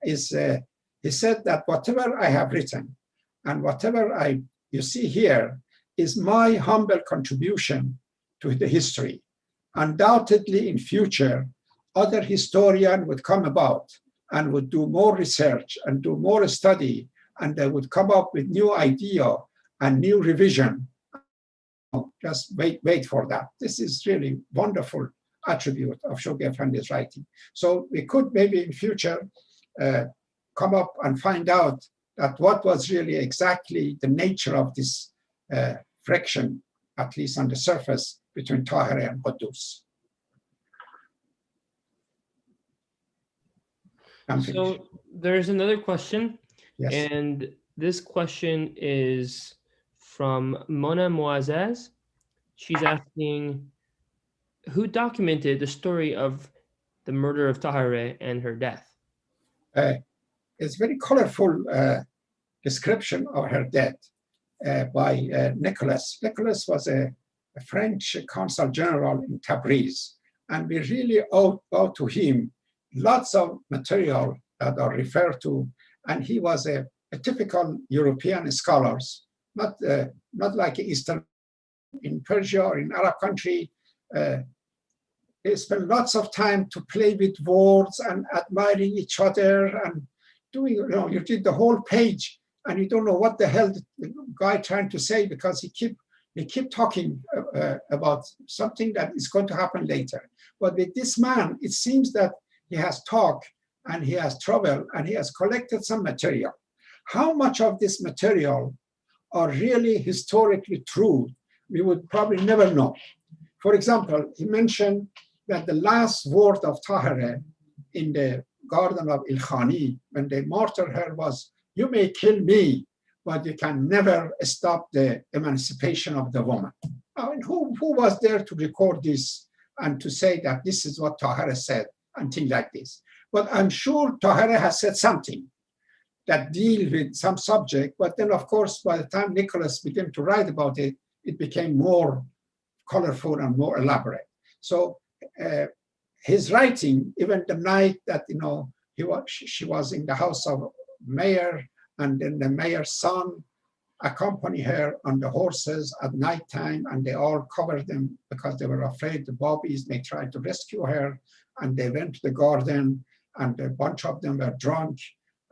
he said that whatever I have written and whatever you see here is my humble contribution to the history. Undoubtedly, in future, other historians would come about and would do more research and do more study, and they would come up with new idea and new revision. Just wait for that. This is really wonderful attribute of Shoghi Effendi's writing. So we could maybe in future come up and find out that what was really exactly the nature of this friction, at least on the surface, between Tahirih and Qudus. So there's another question, yes. And this question is from Mona Moazaz. She's asking, who documented the story of the murder of Tahirih and her death? It's very colorful description of her death by Nicholas. Nicholas was a French consul general in Tabriz, and we really owe to him lots of material that are referred to, and he was a typical European scholar, not like Eastern, in Persia or in Arab country. They spend lots of time to play with words and admiring each other and doing, you read the whole page and you don't know what the hell the guy trying to say, because he keep talking about something that is going to happen later. But with this man, it seems that he has talked and he has traveled and he has collected some material. How much of this material are really historically true, we would probably never know. For example, he mentioned that the last word of Tahirih in the garden of Ilkhani, when they martyred her, was, "You may kill me, but you can never stop the emancipation of the woman." I mean, who was there to record this and to say that this is what Tahirih said and things like this? But I'm sure Tahirih has said something that deal with some subject, but then of course, by the time Nicholas began to write about it, it became more colorful and more elaborate. So his writing, even the night that she was in the house of mayor, and then the mayor's son accompanied her on the horses at nighttime, and they all covered them because they were afraid the Babis may try to rescue her, and they went to the garden, and a bunch of them were drunk,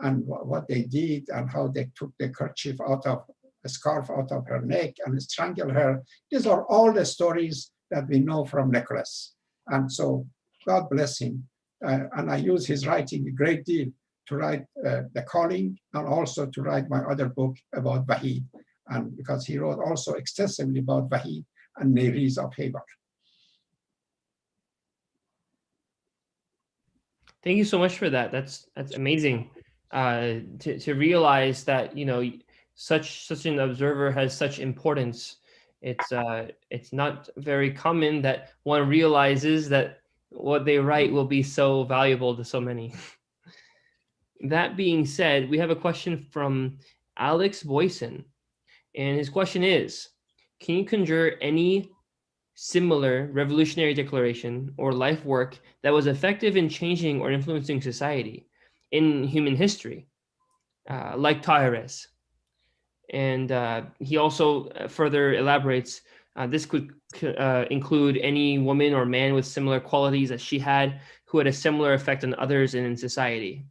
and what they did and how they took the kerchief out of a scarf out of her neck and strangled her. These are all the stories that we know from Nicholas. And so God bless him. And I use his writing a great deal to write The Calling and also to write my other book about Baha'i. And because he wrote also extensively about Baha'i and Neris of Habar. Thank you so much for that. That's amazing. To realize that, you know, such an observer has such importance. It's not very common that one realizes that what they write will be so valuable to so many. That being said, we have a question from Alex Boyson, and his question is, can you conjure any similar revolutionary declaration or life work that was effective in changing or influencing society in human history, like Tahirih? And he also further elaborates, this could include any woman or man with similar qualities as she had, who had a similar effect on others and in society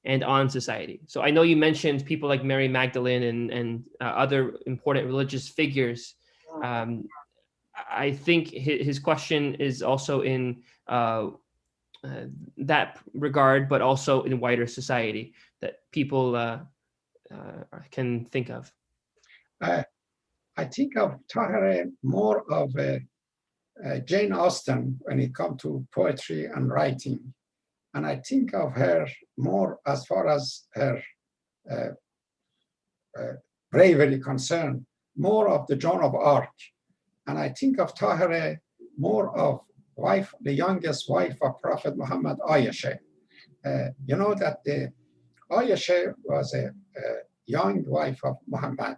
and on society. So I know you mentioned people like Mary Magdalene and other important religious figures. I think his question is also in that regard, but also in wider society that people can think of. I think of Tahirih more of Jane Austen when it comes to poetry and writing. And I think of her more as far as her bravery concerned, more of the Joan of Arc. And I think of Tahirih more of the youngest wife of Prophet Muhammad, Ayesha. You know that Ayesha was a young wife of Muhammad.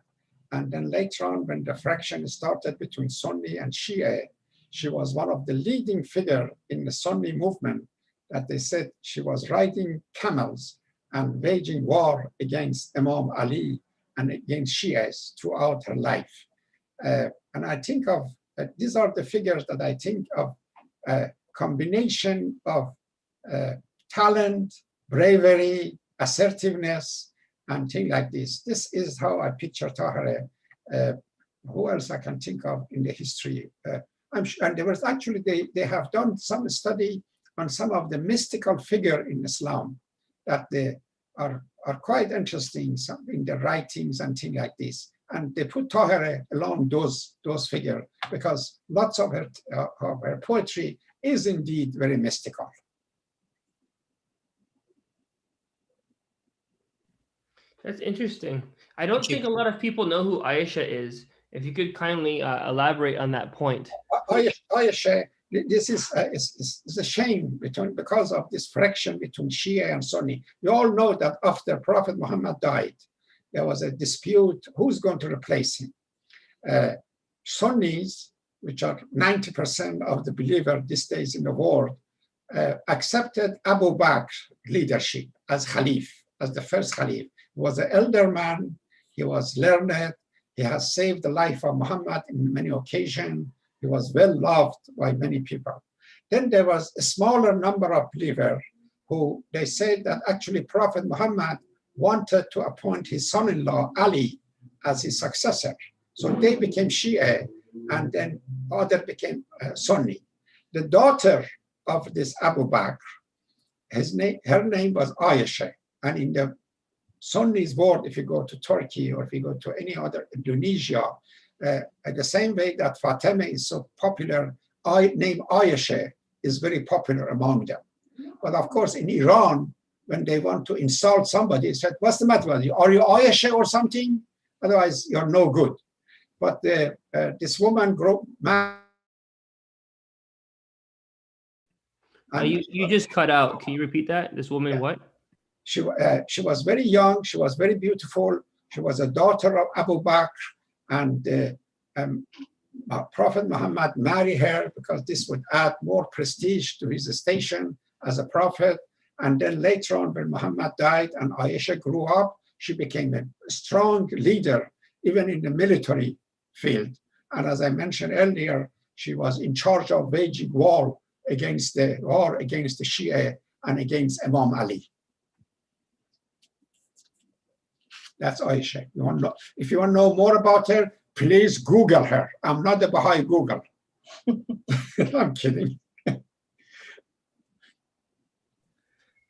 And then later on, when the fraction started between Sunni and Shia, she was one of the leading figures in the Sunni movement, that they said she was riding camels and waging war against Imam Ali and against Shias throughout her life. And I think of, these are the figures that I think of, a combination of talent, bravery, assertiveness, and things like this. This is how I picture Tahirih. Who else I can think of in the history? I'm sure, and there was actually, they have done some study on some of the mystical figure in Islam that they are quite interesting in the writings and things like this. And they put Tahirih along those figures because lots of her poetry is indeed very mystical. That's interesting. I don't think a lot of people know who Ayesha is. If you could kindly elaborate on that point. Ayesha, this is a shame because of this friction between Shia and Sunni. You all know that after Prophet Muhammad died, there was a dispute who's going to replace him. Sunnis, which are 90% of the believers these days in the world, accepted Abu Bakr's leadership as Khalif, as the first Khalif. He was an elder man, he was learned, he has saved the life of Muhammad in many occasions, he was well loved by many people. Then there was a smaller number of believers who they said that actually Prophet Muhammad wanted to appoint his son-in-law Ali as his successor. So they became Shia, and then other became Sunni. The daughter of this Abu Bakr, her name was Ayesha, and in the Sunni's world, if you go to Turkey or if you go to any other Indonesia, the same way that Fatima is so popular, name Ayesha is very popular among them. But of course, in Iran, when they want to insult somebody, they said, "What's the matter with you? Are you Ayesha or something? Otherwise, you're no good." But this woman grew mad. You just cut out. Can you repeat that? This woman, what? She was very young. She was very beautiful. She was a daughter of Abu Bakr, and Prophet Muhammad married her because this would add more prestige to his station as a prophet. And then later on, when Muhammad died and Ayesha grew up, she became a strong leader, even in the military field. And as I mentioned earlier, she was in charge of waging war against the Shia and against Imam Ali. That's Aisha. If you want to know more about her, please Google her. I'm not the Baha'i Google. I'm kidding.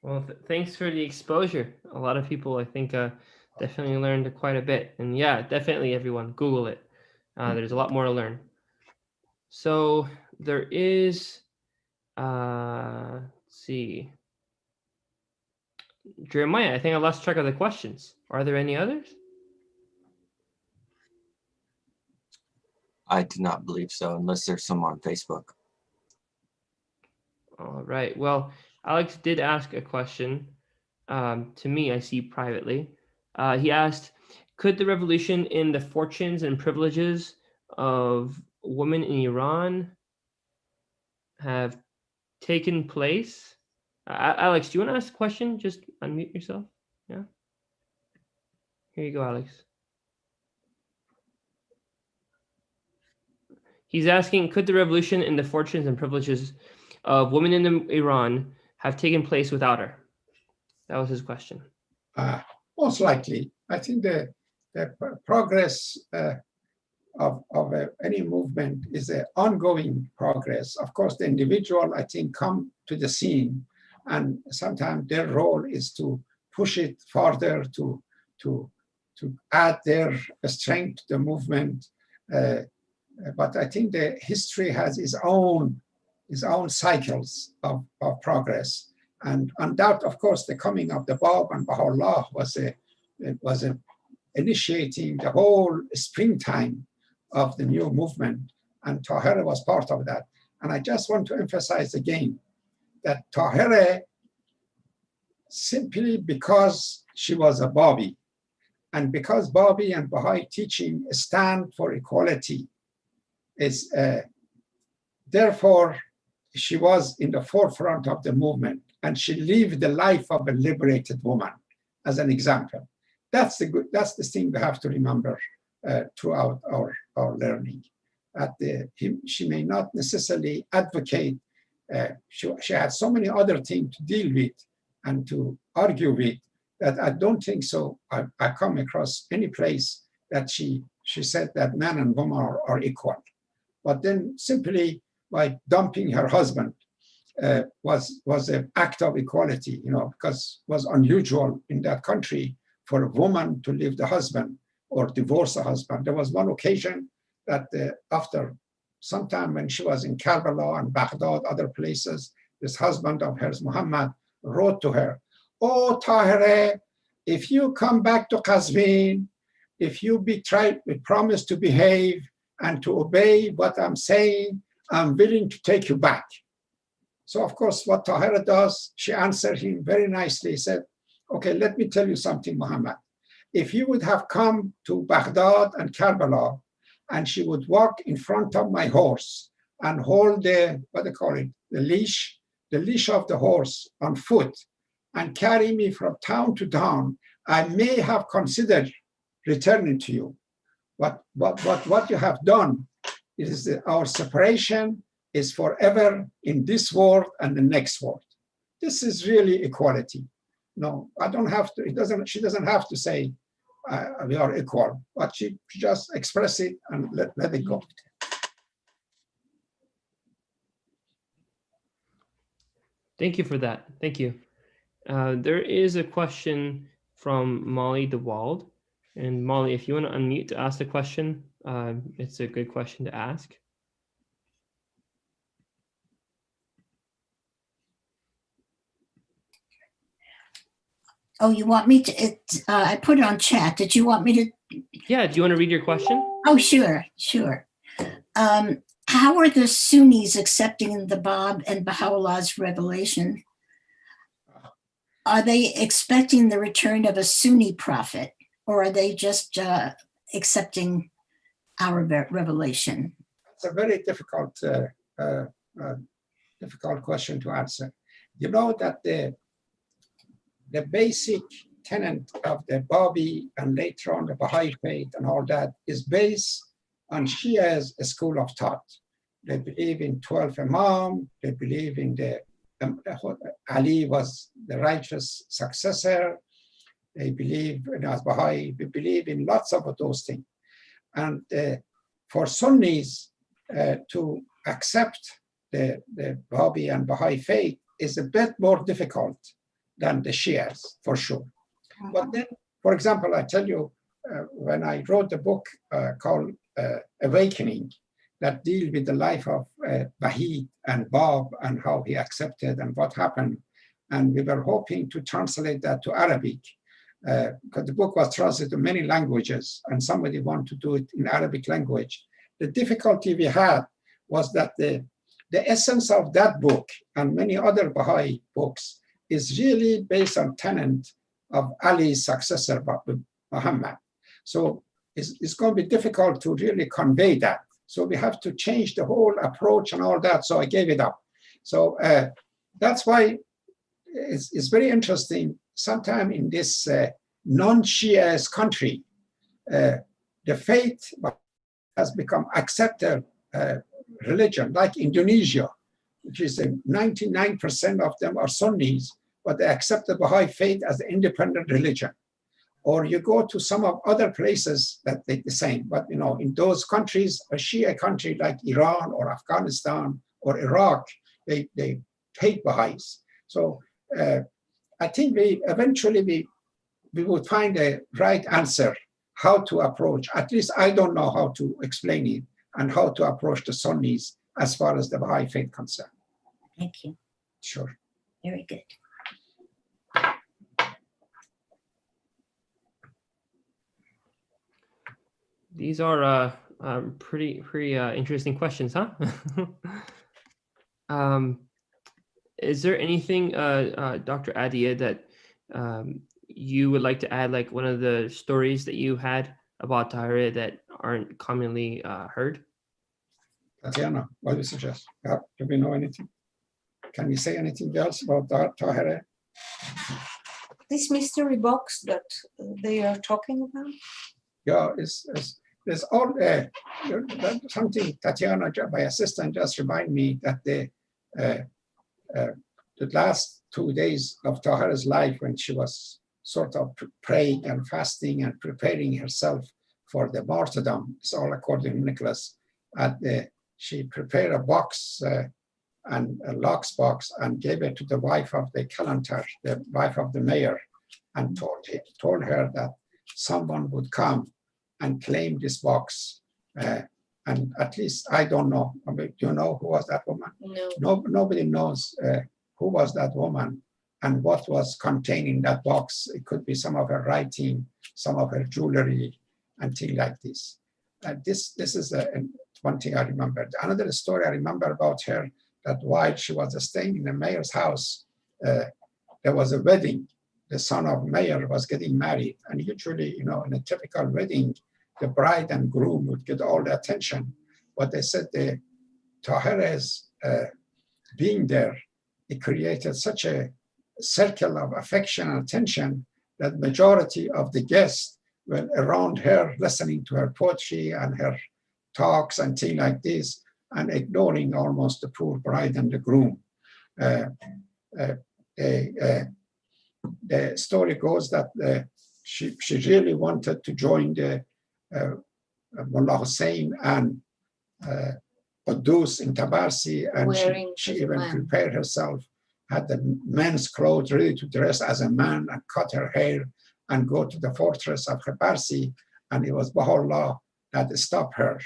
Well, thanks for the exposure. A lot of people, I think, definitely learned quite a bit. And yeah, definitely everyone, Google it. There's a lot more to learn. So there is, let's see. Jeremiah, I think I lost track of the questions. Are there any others? I do not believe so, unless there's some on Facebook. All right. Well, Alex did ask a question to me, I see privately. He asked, could the revolution in the fortunes and privileges of women in Iran have taken place? Alex, do you want to ask a question? Just unmute yourself. Yeah. Here you go, Alex. He's asking, could the revolution in the fortunes and privileges of women in Iran have taken place without her? That was his question. Most likely. I think the progress of any movement is an ongoing progress. Of course, the individual, I think, come to the scene, and sometimes their role is to push it further, to add their strength to the movement. But I think the history has its own cycles of progress. And undoubtedly, of course, the coming of the Bab and Baha'u'llah was initiating the whole springtime of the new movement, and Tahirih was part of that. And I just want to emphasize again that Tahirih, simply because she was a Babi, and because Babi and Baha'i teaching stand for equality, is therefore she was in the forefront of the movement, and she lived the life of a liberated woman as an example. That's the thing we have to remember throughout our learning. She may not necessarily advocate. She had so many other things to deal with and to argue with that I don't think so. I come across any place that she said that man and woman are equal. But then simply by dumping her husband was an act of equality, because it was unusual in that country for a woman to leave the husband or divorce the husband. There was one occasion that after some time when she was in Karbala and Baghdad, other places, this husband of hers, Muhammad, wrote to her, "Oh, Tahirih, if you come back to Qazvin, if you promise to behave and to obey what I'm saying, I'm willing to take you back." So of course, what Tahirih does, she answered him very nicely, said, "Okay, let me tell you something, Muhammad. If you would have come to Baghdad and Karbala, and she would walk in front of my horse and hold the leash of the horse on foot and carry me from town to town, I may have considered returning to you. But what you have done is that our separation is forever in this world and the next world." This is really equality. No, I don't have to. She doesn't have to say we are equal, but she just express it and let it go. Thank you for that. Thank you. There is a question from Molly DeWald. And Molly, if you want to unmute to ask the question, it's a good question to ask. Oh, you want me to, I put it on chat. Did you want me to? Yeah, do you want to read your question? Oh, sure. How are the Sunnis accepting the Bab and Baha'u'llah's revelation? Are they expecting the return of a Sunni prophet, or are they just accepting our revelation? It's a very difficult question to answer. You know that the basic tenet of the Babi and later on the Baha'i Faith and all that is based on Shia's school of thought. They believe in 12 Imam, they believe in Ali was the righteous successor, They believe, as Baha'i, we believe in lots of those things. And for Sunnis to accept the Baha'i and Baha'i faith is a bit more difficult than the Shias, for sure. But then, for example, I tell you, when I wrote the book called Awakening, that deal with the life of Wahid and Bab and how he accepted and what happened. And we were hoping to translate that to Arabic, because the book was translated to many languages and somebody wanted to do it in Arabic language. The difficulty we had was that the essence of that book and many other Baha'i books is really based on tenet of Ali's successor, Muhammad. So it's going to be difficult to really convey that. So we have to change the whole approach and all that. So I gave it up. So that's why it's very interesting. Sometime in this non-Shia's country, the faith has become accepted religion, like Indonesia, which is 99% of them are Sunnis, but they accept the Baha'i faith as an independent religion. Or you go to some of other places that they're the same, but in those countries, a Shia country like Iran or Afghanistan or Iraq, they hate Baha'is. So I think eventually we would find a right answer how to approach. At least I don't know how to explain it and how to approach the Sunnis as far as the Baha'i faith concerned. Thank you. Sure. Very good. These are pretty interesting questions, huh? Is there anything, Dr. Ahdieh, that you would like to add, like one of the stories that you had about Tahirih that aren't commonly heard? Tatiana, what do you suggest? Do we know anything? Can we say anything else about Tahirih? This mystery box that they are talking about? Yeah, there's all something. Tatiana, my assistant, just reminded me that the last 2 days of Tahirih's life, when she was sort of praying and fasting and preparing herself for the martyrdom, it's all according to Nicholas. She prepared a box and a lock's box and gave it to the wife of the Kalantar, the wife of the mayor, and told her that someone would come and claim this box. And at least I don't know. I mean, do you know who was that woman? No. Nobody knows who was that woman and what was contained in that box. It could be some of her writing, some of her jewelry, and things like this. This is one thing I remember. Another story I remember about her, that while she was staying in the mayor's house, there was a wedding. The son of mayor was getting married. And usually, in a typical wedding, the bride and groom would get all the attention. But they said the Tahirih's being there, it created such a circle of affection and attention that majority of the guests were around her, listening to her poetry and her talks and things like this, and ignoring almost the poor bride and the groom. The story goes that she really wanted to join the Mullah Hussein and Quddus in Tabarsi, and she even prepared herself, had the men's clothes ready to dress as a man and cut her hair and go to the fortress of Tabarsi, and it was Baha'u'llah that stopped her.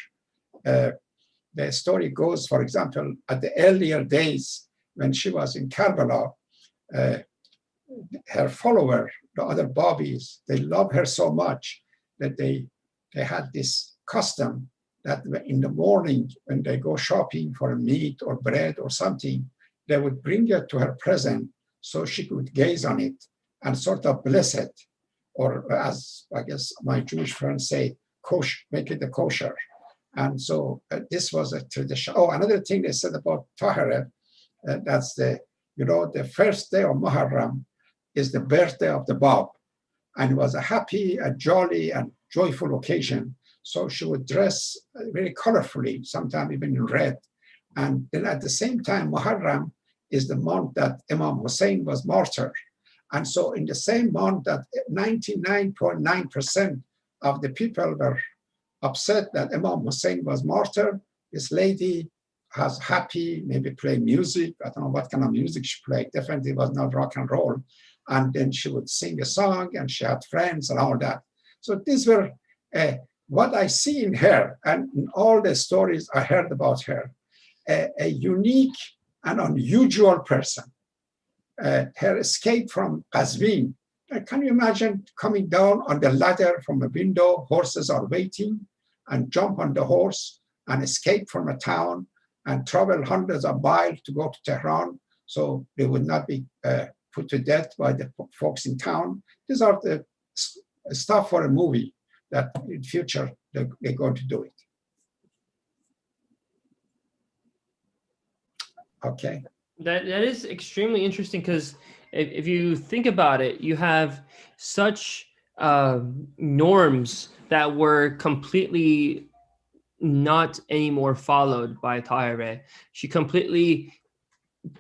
The story goes, for example, at the earlier days when she was in Karbala, her follower, the other Babis, they love her so much that they had this custom that in the morning when they go shopping for meat or bread or something, they would bring it to her present so she could gaze on it and sort of bless it, or as I guess my Jewish friends say, make it a kosher. And so this was a tradition. Oh, another thing they said about Tahirih, that's the first day of Muharram is the birthday of the Bab. And it was a happy, a jolly, and joyful occasion. So she would dress very colorfully, sometimes even in red. And then at the same time, Muharram is the month that Imam Hussein was martyred. And so in the same month that 99.9% of the people were upset that Imam Hussein was martyred, this lady was happy, maybe play music. I don't know what kind of music she played. Definitely was not rock and roll. And then she would sing a song and she had friends and all that. So these were what I see in her and in all the stories I heard about her, a unique and unusual person. Her escape from Qazvin. Can you imagine coming down on the ladder from a window, horses are waiting, and jump on the horse and escape from a town and travel hundreds of miles to go to Tehran so they would not be put to death by the folks in town. These are the stuff for a movie that in future they're going to do it. Okay. That is extremely interesting because if you think about it, you have such norms that were completely not anymore followed by Tahirih. She completely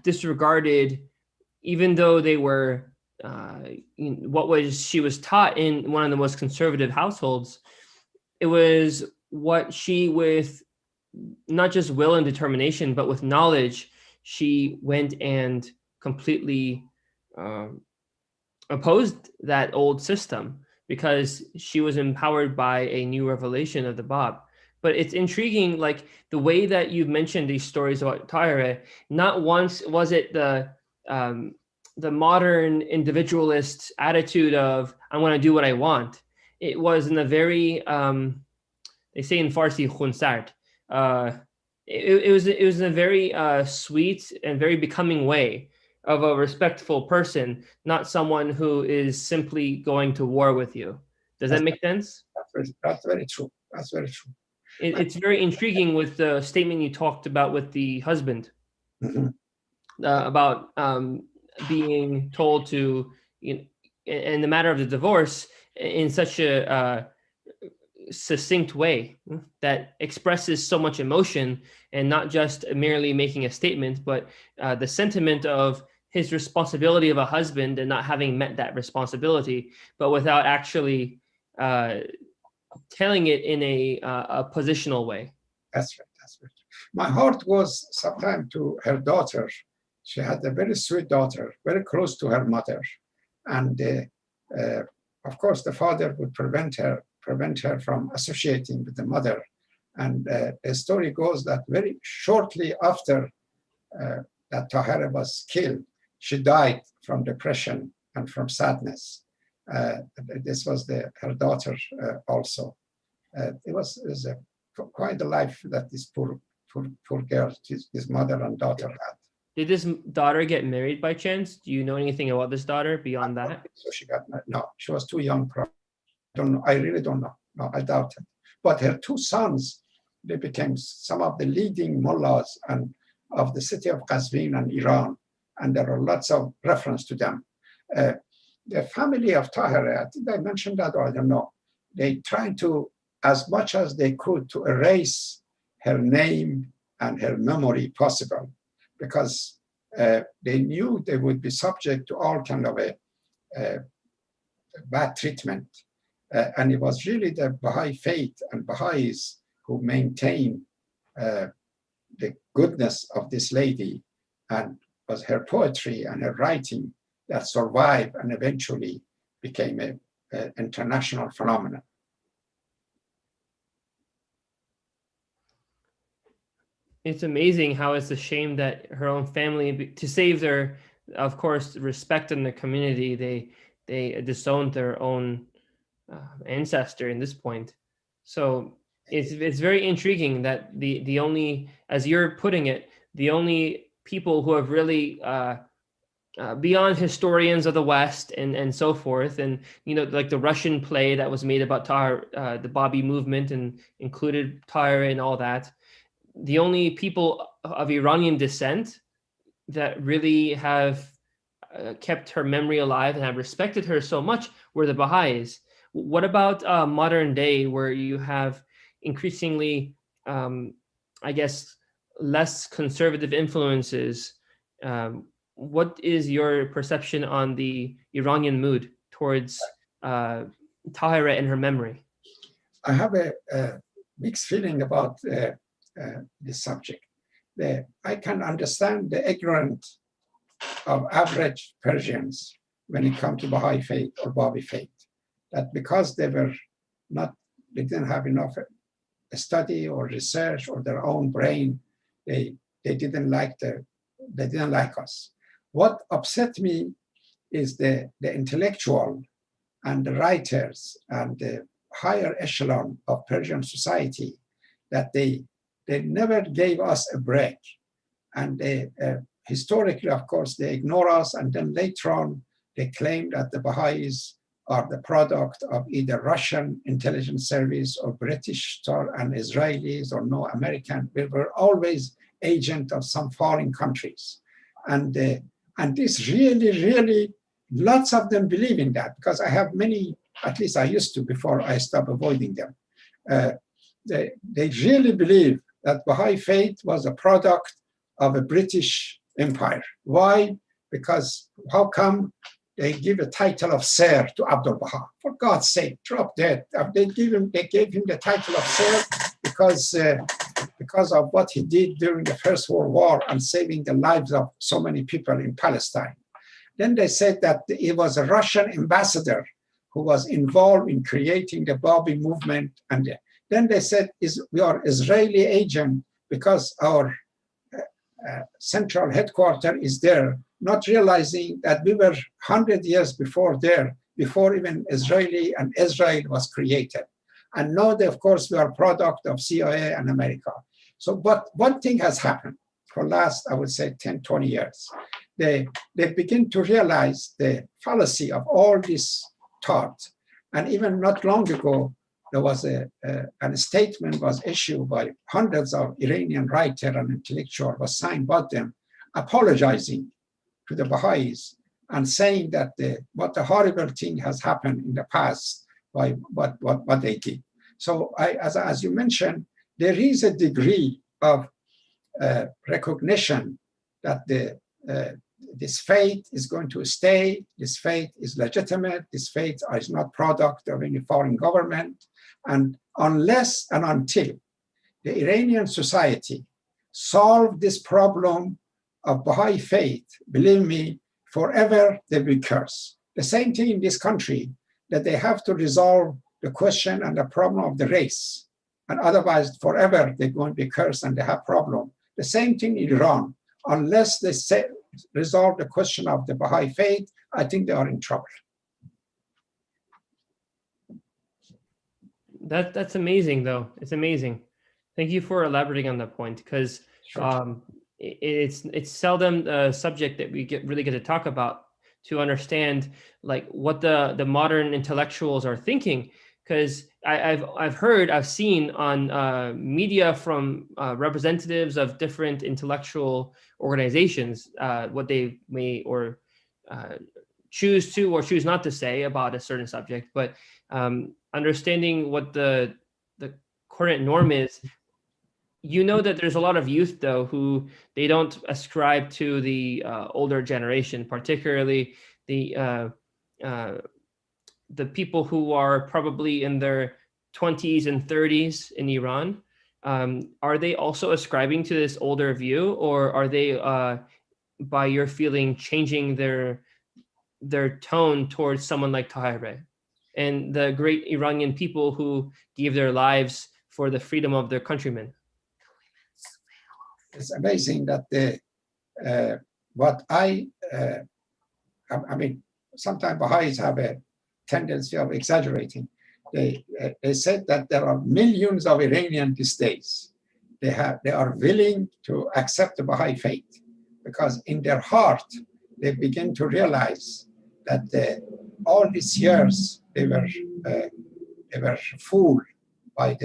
disregarded, even though they were she was taught in one of the most conservative households. It was what she, with not just will and determination, but with knowledge, she went and completely opposed that old system because she was empowered by a new revelation of the Bab. But it's intriguing, like the way that you've mentioned these stories about Tahirih. Not once was it the modern individualist attitude of I want to do what I want. It was in a very they say in Farsi khunsart. It was in a very sweet and very becoming way of a respectful person, not someone who is simply going to war with you. Does that make sense? That's very true. That's very true. It's very intriguing with the statement you talked about with the husband, about being told to, in the matter of the divorce, in such a succinct way that expresses so much emotion and not just merely making a statement, but the sentiment of his responsibility of a husband and not having met that responsibility, but without actually telling it in a positional way. That's right. That's right. My heart goes sometimes to her daughter. She had a very sweet daughter, very close to her mother, and of course the father would prevent her from associating with the mother. And the story goes that very shortly after that Tahirih was killed, she died from depression and from sadness. This was her daughter also. It was quite a life that this poor girl, his mother and daughter had. Did this daughter get married by chance? Do you know anything about this daughter beyond that? So she got married. No, she was too young. I really don't know. No, I doubt it. But her two sons, they became some of the leading mullahs and of the city of Qazvin and Iran, and there are lots of reference to them. The family of Tahirih, I think I mentioned that, or I don't know. They tried to, as much as they could, to erase her name and her memory possible, because they knew they would be subject to all kind of a bad treatment. And it was really the Baha'i Faith and Baha'is who maintained the goodness of this lady, and was her poetry and her writing that survived and eventually became an international phenomenon. It's amazing how it's a shame that her own family, to save their, of course, respect in the community, they disowned their own ancestor in this point. So it's very intriguing that the only, as you're putting it, the only people who have really beyond historians of the West and so forth, and like the Russian play that was made about the Babi movement and included Tahirih and all that, the only people of Iranian descent that really have kept her memory alive and have respected her so much were the Baha'is. What about modern day, where you have increasingly, I guess, less conservative influences what is your perception on the Iranian mood towards Tahirih and her memory? I have a mixed feeling about this subject. I can understand the ignorance of average Persians when it comes to Baha'i Faith or Baha'i Faith, that because they didn't have enough study or research or their own brain, they didn't like us. What upset me is the intellectual and the writers and the higher echelon of Persian society, that they never gave us a break. And historically, of course, they ignore us, and then later on, they claim that the Baha'is are the product of either Russian intelligence service or British and Israelis or no American. We were always agent of some foreign countries. And this really, lots of them believe in that, because I have many, at least I used to before I stopped avoiding them. They really believe that Baha'i Faith was a product of a British empire. Why? Because how come they give a title of Sir to Abdul Baha? For God's sake, drop that. They gave him the title of Sir because of what he did during the First World War and saving the lives of so many people in Palestine. Then they said that he was a Russian ambassador who was involved in creating the Baha'i movement. And then they said we are Israeli agent because our central headquarters is there, not realizing that we were 100 years before there, before even Israeli and Israel was created. And now, of course, we are product of CIA and America. So, but one thing has happened for last, I would say, 10, 20 years. They begin to realize the fallacy of all this thought. And even not long ago, there was a statement was issued by hundreds of Iranian writers and intellectuals, was signed by them, apologizing to the Baha'is and saying that what a horrible thing has happened in the past by what they did. So as you mentioned, there is a degree of recognition that this faith is going to stay, this faith is legitimate, this faith is not product of any foreign government. And unless and until the Iranian society solve this problem of Baha'i faith, believe me, forever they will curse. The same thing in this country, that they have to resolve the question and the problem of the race. And otherwise, forever they're going to be cursed and they have problem. The same thing in Iran. Unless they resolve the question of the Baha'i faith, I think they are in trouble. That's amazing, though. It's amazing. Thank you for elaborating on that point, because Sure. It's seldom a subject that we really get to talk about to understand like what the modern intellectuals are thinking. Because I've seen on media from representatives of different intellectual organizations what they may or choose to or choose not to say about a certain subject, but understanding what the current norm is. You know that there's a lot of youth, though, who they don't ascribe to the older generation, particularly the people who are probably in their 20s and 30s in Iran. Are they also ascribing to this older view, or are they, by your feeling, changing their tone towards someone like Tahirih and the great Iranian people who gave their lives for the freedom of their countrymen? It's amazing that I mean, sometimes Baha'is have a tendency of exaggerating. They said that there are millions of Iranians these days. They are willing to accept the Baha'i faith because in their heart they begin to realize that all these years they were fooled by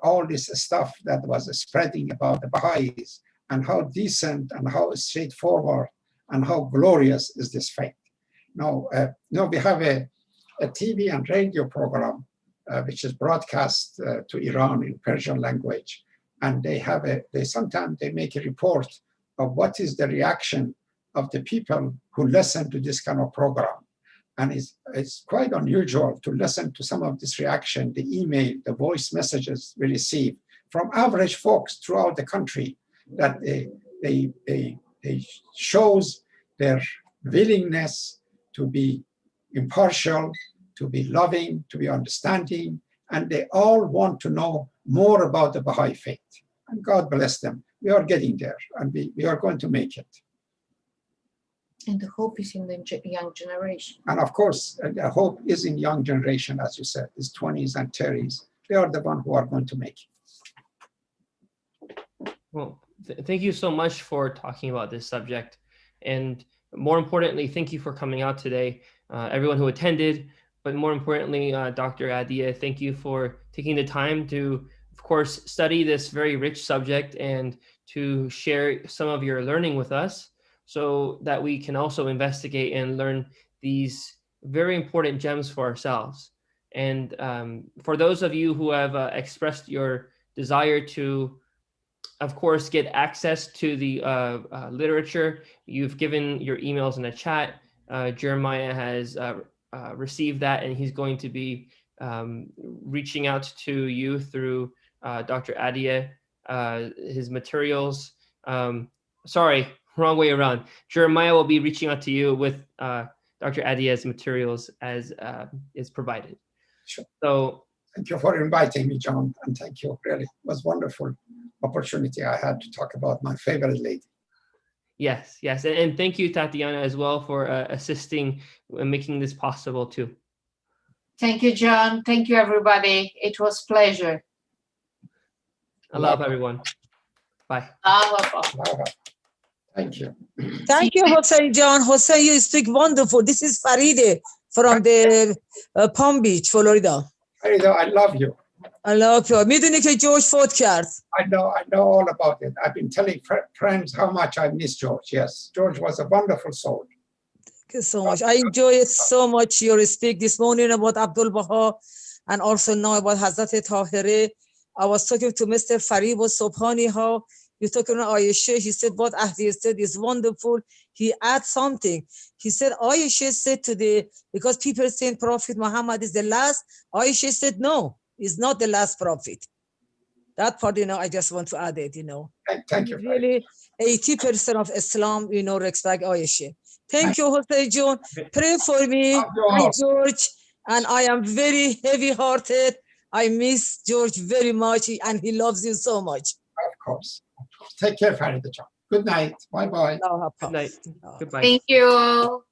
all this stuff that was spreading about the Baha'is and how decent and how straightforward and how glorious is this faith. Now we have a TV and radio program which is broadcast to Iran in Persian language, and they sometimes make a report of what is the reaction of the people who listen to this kind of program. And it's quite unusual to listen to some of this reaction, the email, the voice messages we receive from average folks throughout the country, that they shows their willingness to be impartial, to be loving, to be understanding, and they all want to know more about the Baha'i Faith. And God bless them. We are getting there, and we are going to make it. And the hope is in the young generation. And of course, the hope is in young generation, as you said, these 20s and 30s. They are the ones who are going to make it. Well, thank you so much for talking about this subject. And more importantly, thank you for coming out today, everyone who attended. But more importantly, Dr. Ahdieh, thank you for taking the time to, of course, study this very rich subject and to share some of your learning with us, so that we can also investigate and learn these very important gems for ourselves. And for those of you who have expressed your desire to, of course, get access to the literature, you've given your emails in the chat. Jeremiah has received that, and he's going to be reaching out to you through Dr. Ahdieh, his materials. Sorry, wrong way around. Jeremiah will be reaching out to you with Dr. Ahdieh's materials as is provided. Sure. So thank you for inviting me, John, and thank you. Really, it was a wonderful opportunity I had to talk about my favorite lady. yes, and thank you, Tatiana, as well for assisting in making this possible too. Thank you, John. Thank you, everybody. It was a pleasure. I love everyone. Bye. Thank you. Thank you, Hussein John. Hussein, you speak wonderful. This is Faride from the Palm Beach, Florida. I love you. I love you. میدونی که جورج فوت کرد. I know all about it. I've been telling friends how much I miss George. Yes, George was a wonderful soul. Thank you so much. I enjoyed so much your speak this morning about Abdul Baha and also now about Hazrat Tahirih. I was talking to Mr. Farib Sobhani, how you talking about Ayesha. He said what Ahdieh said is wonderful. He adds something. He said Ayesha said today, because people saying Prophet Muhammad is the last. Ayesha said no, he's not the last prophet. That part, I just want to add it, Thank you. Really, 80% of Islam, respect Ayesha. Thank you, Hussein John. Pray for me and George. And I am very heavy-hearted. I miss George very much, and he loves you so much. Of course. Take care, Farida. Good night. Bye-bye. Good night. Goodbye. Thank you.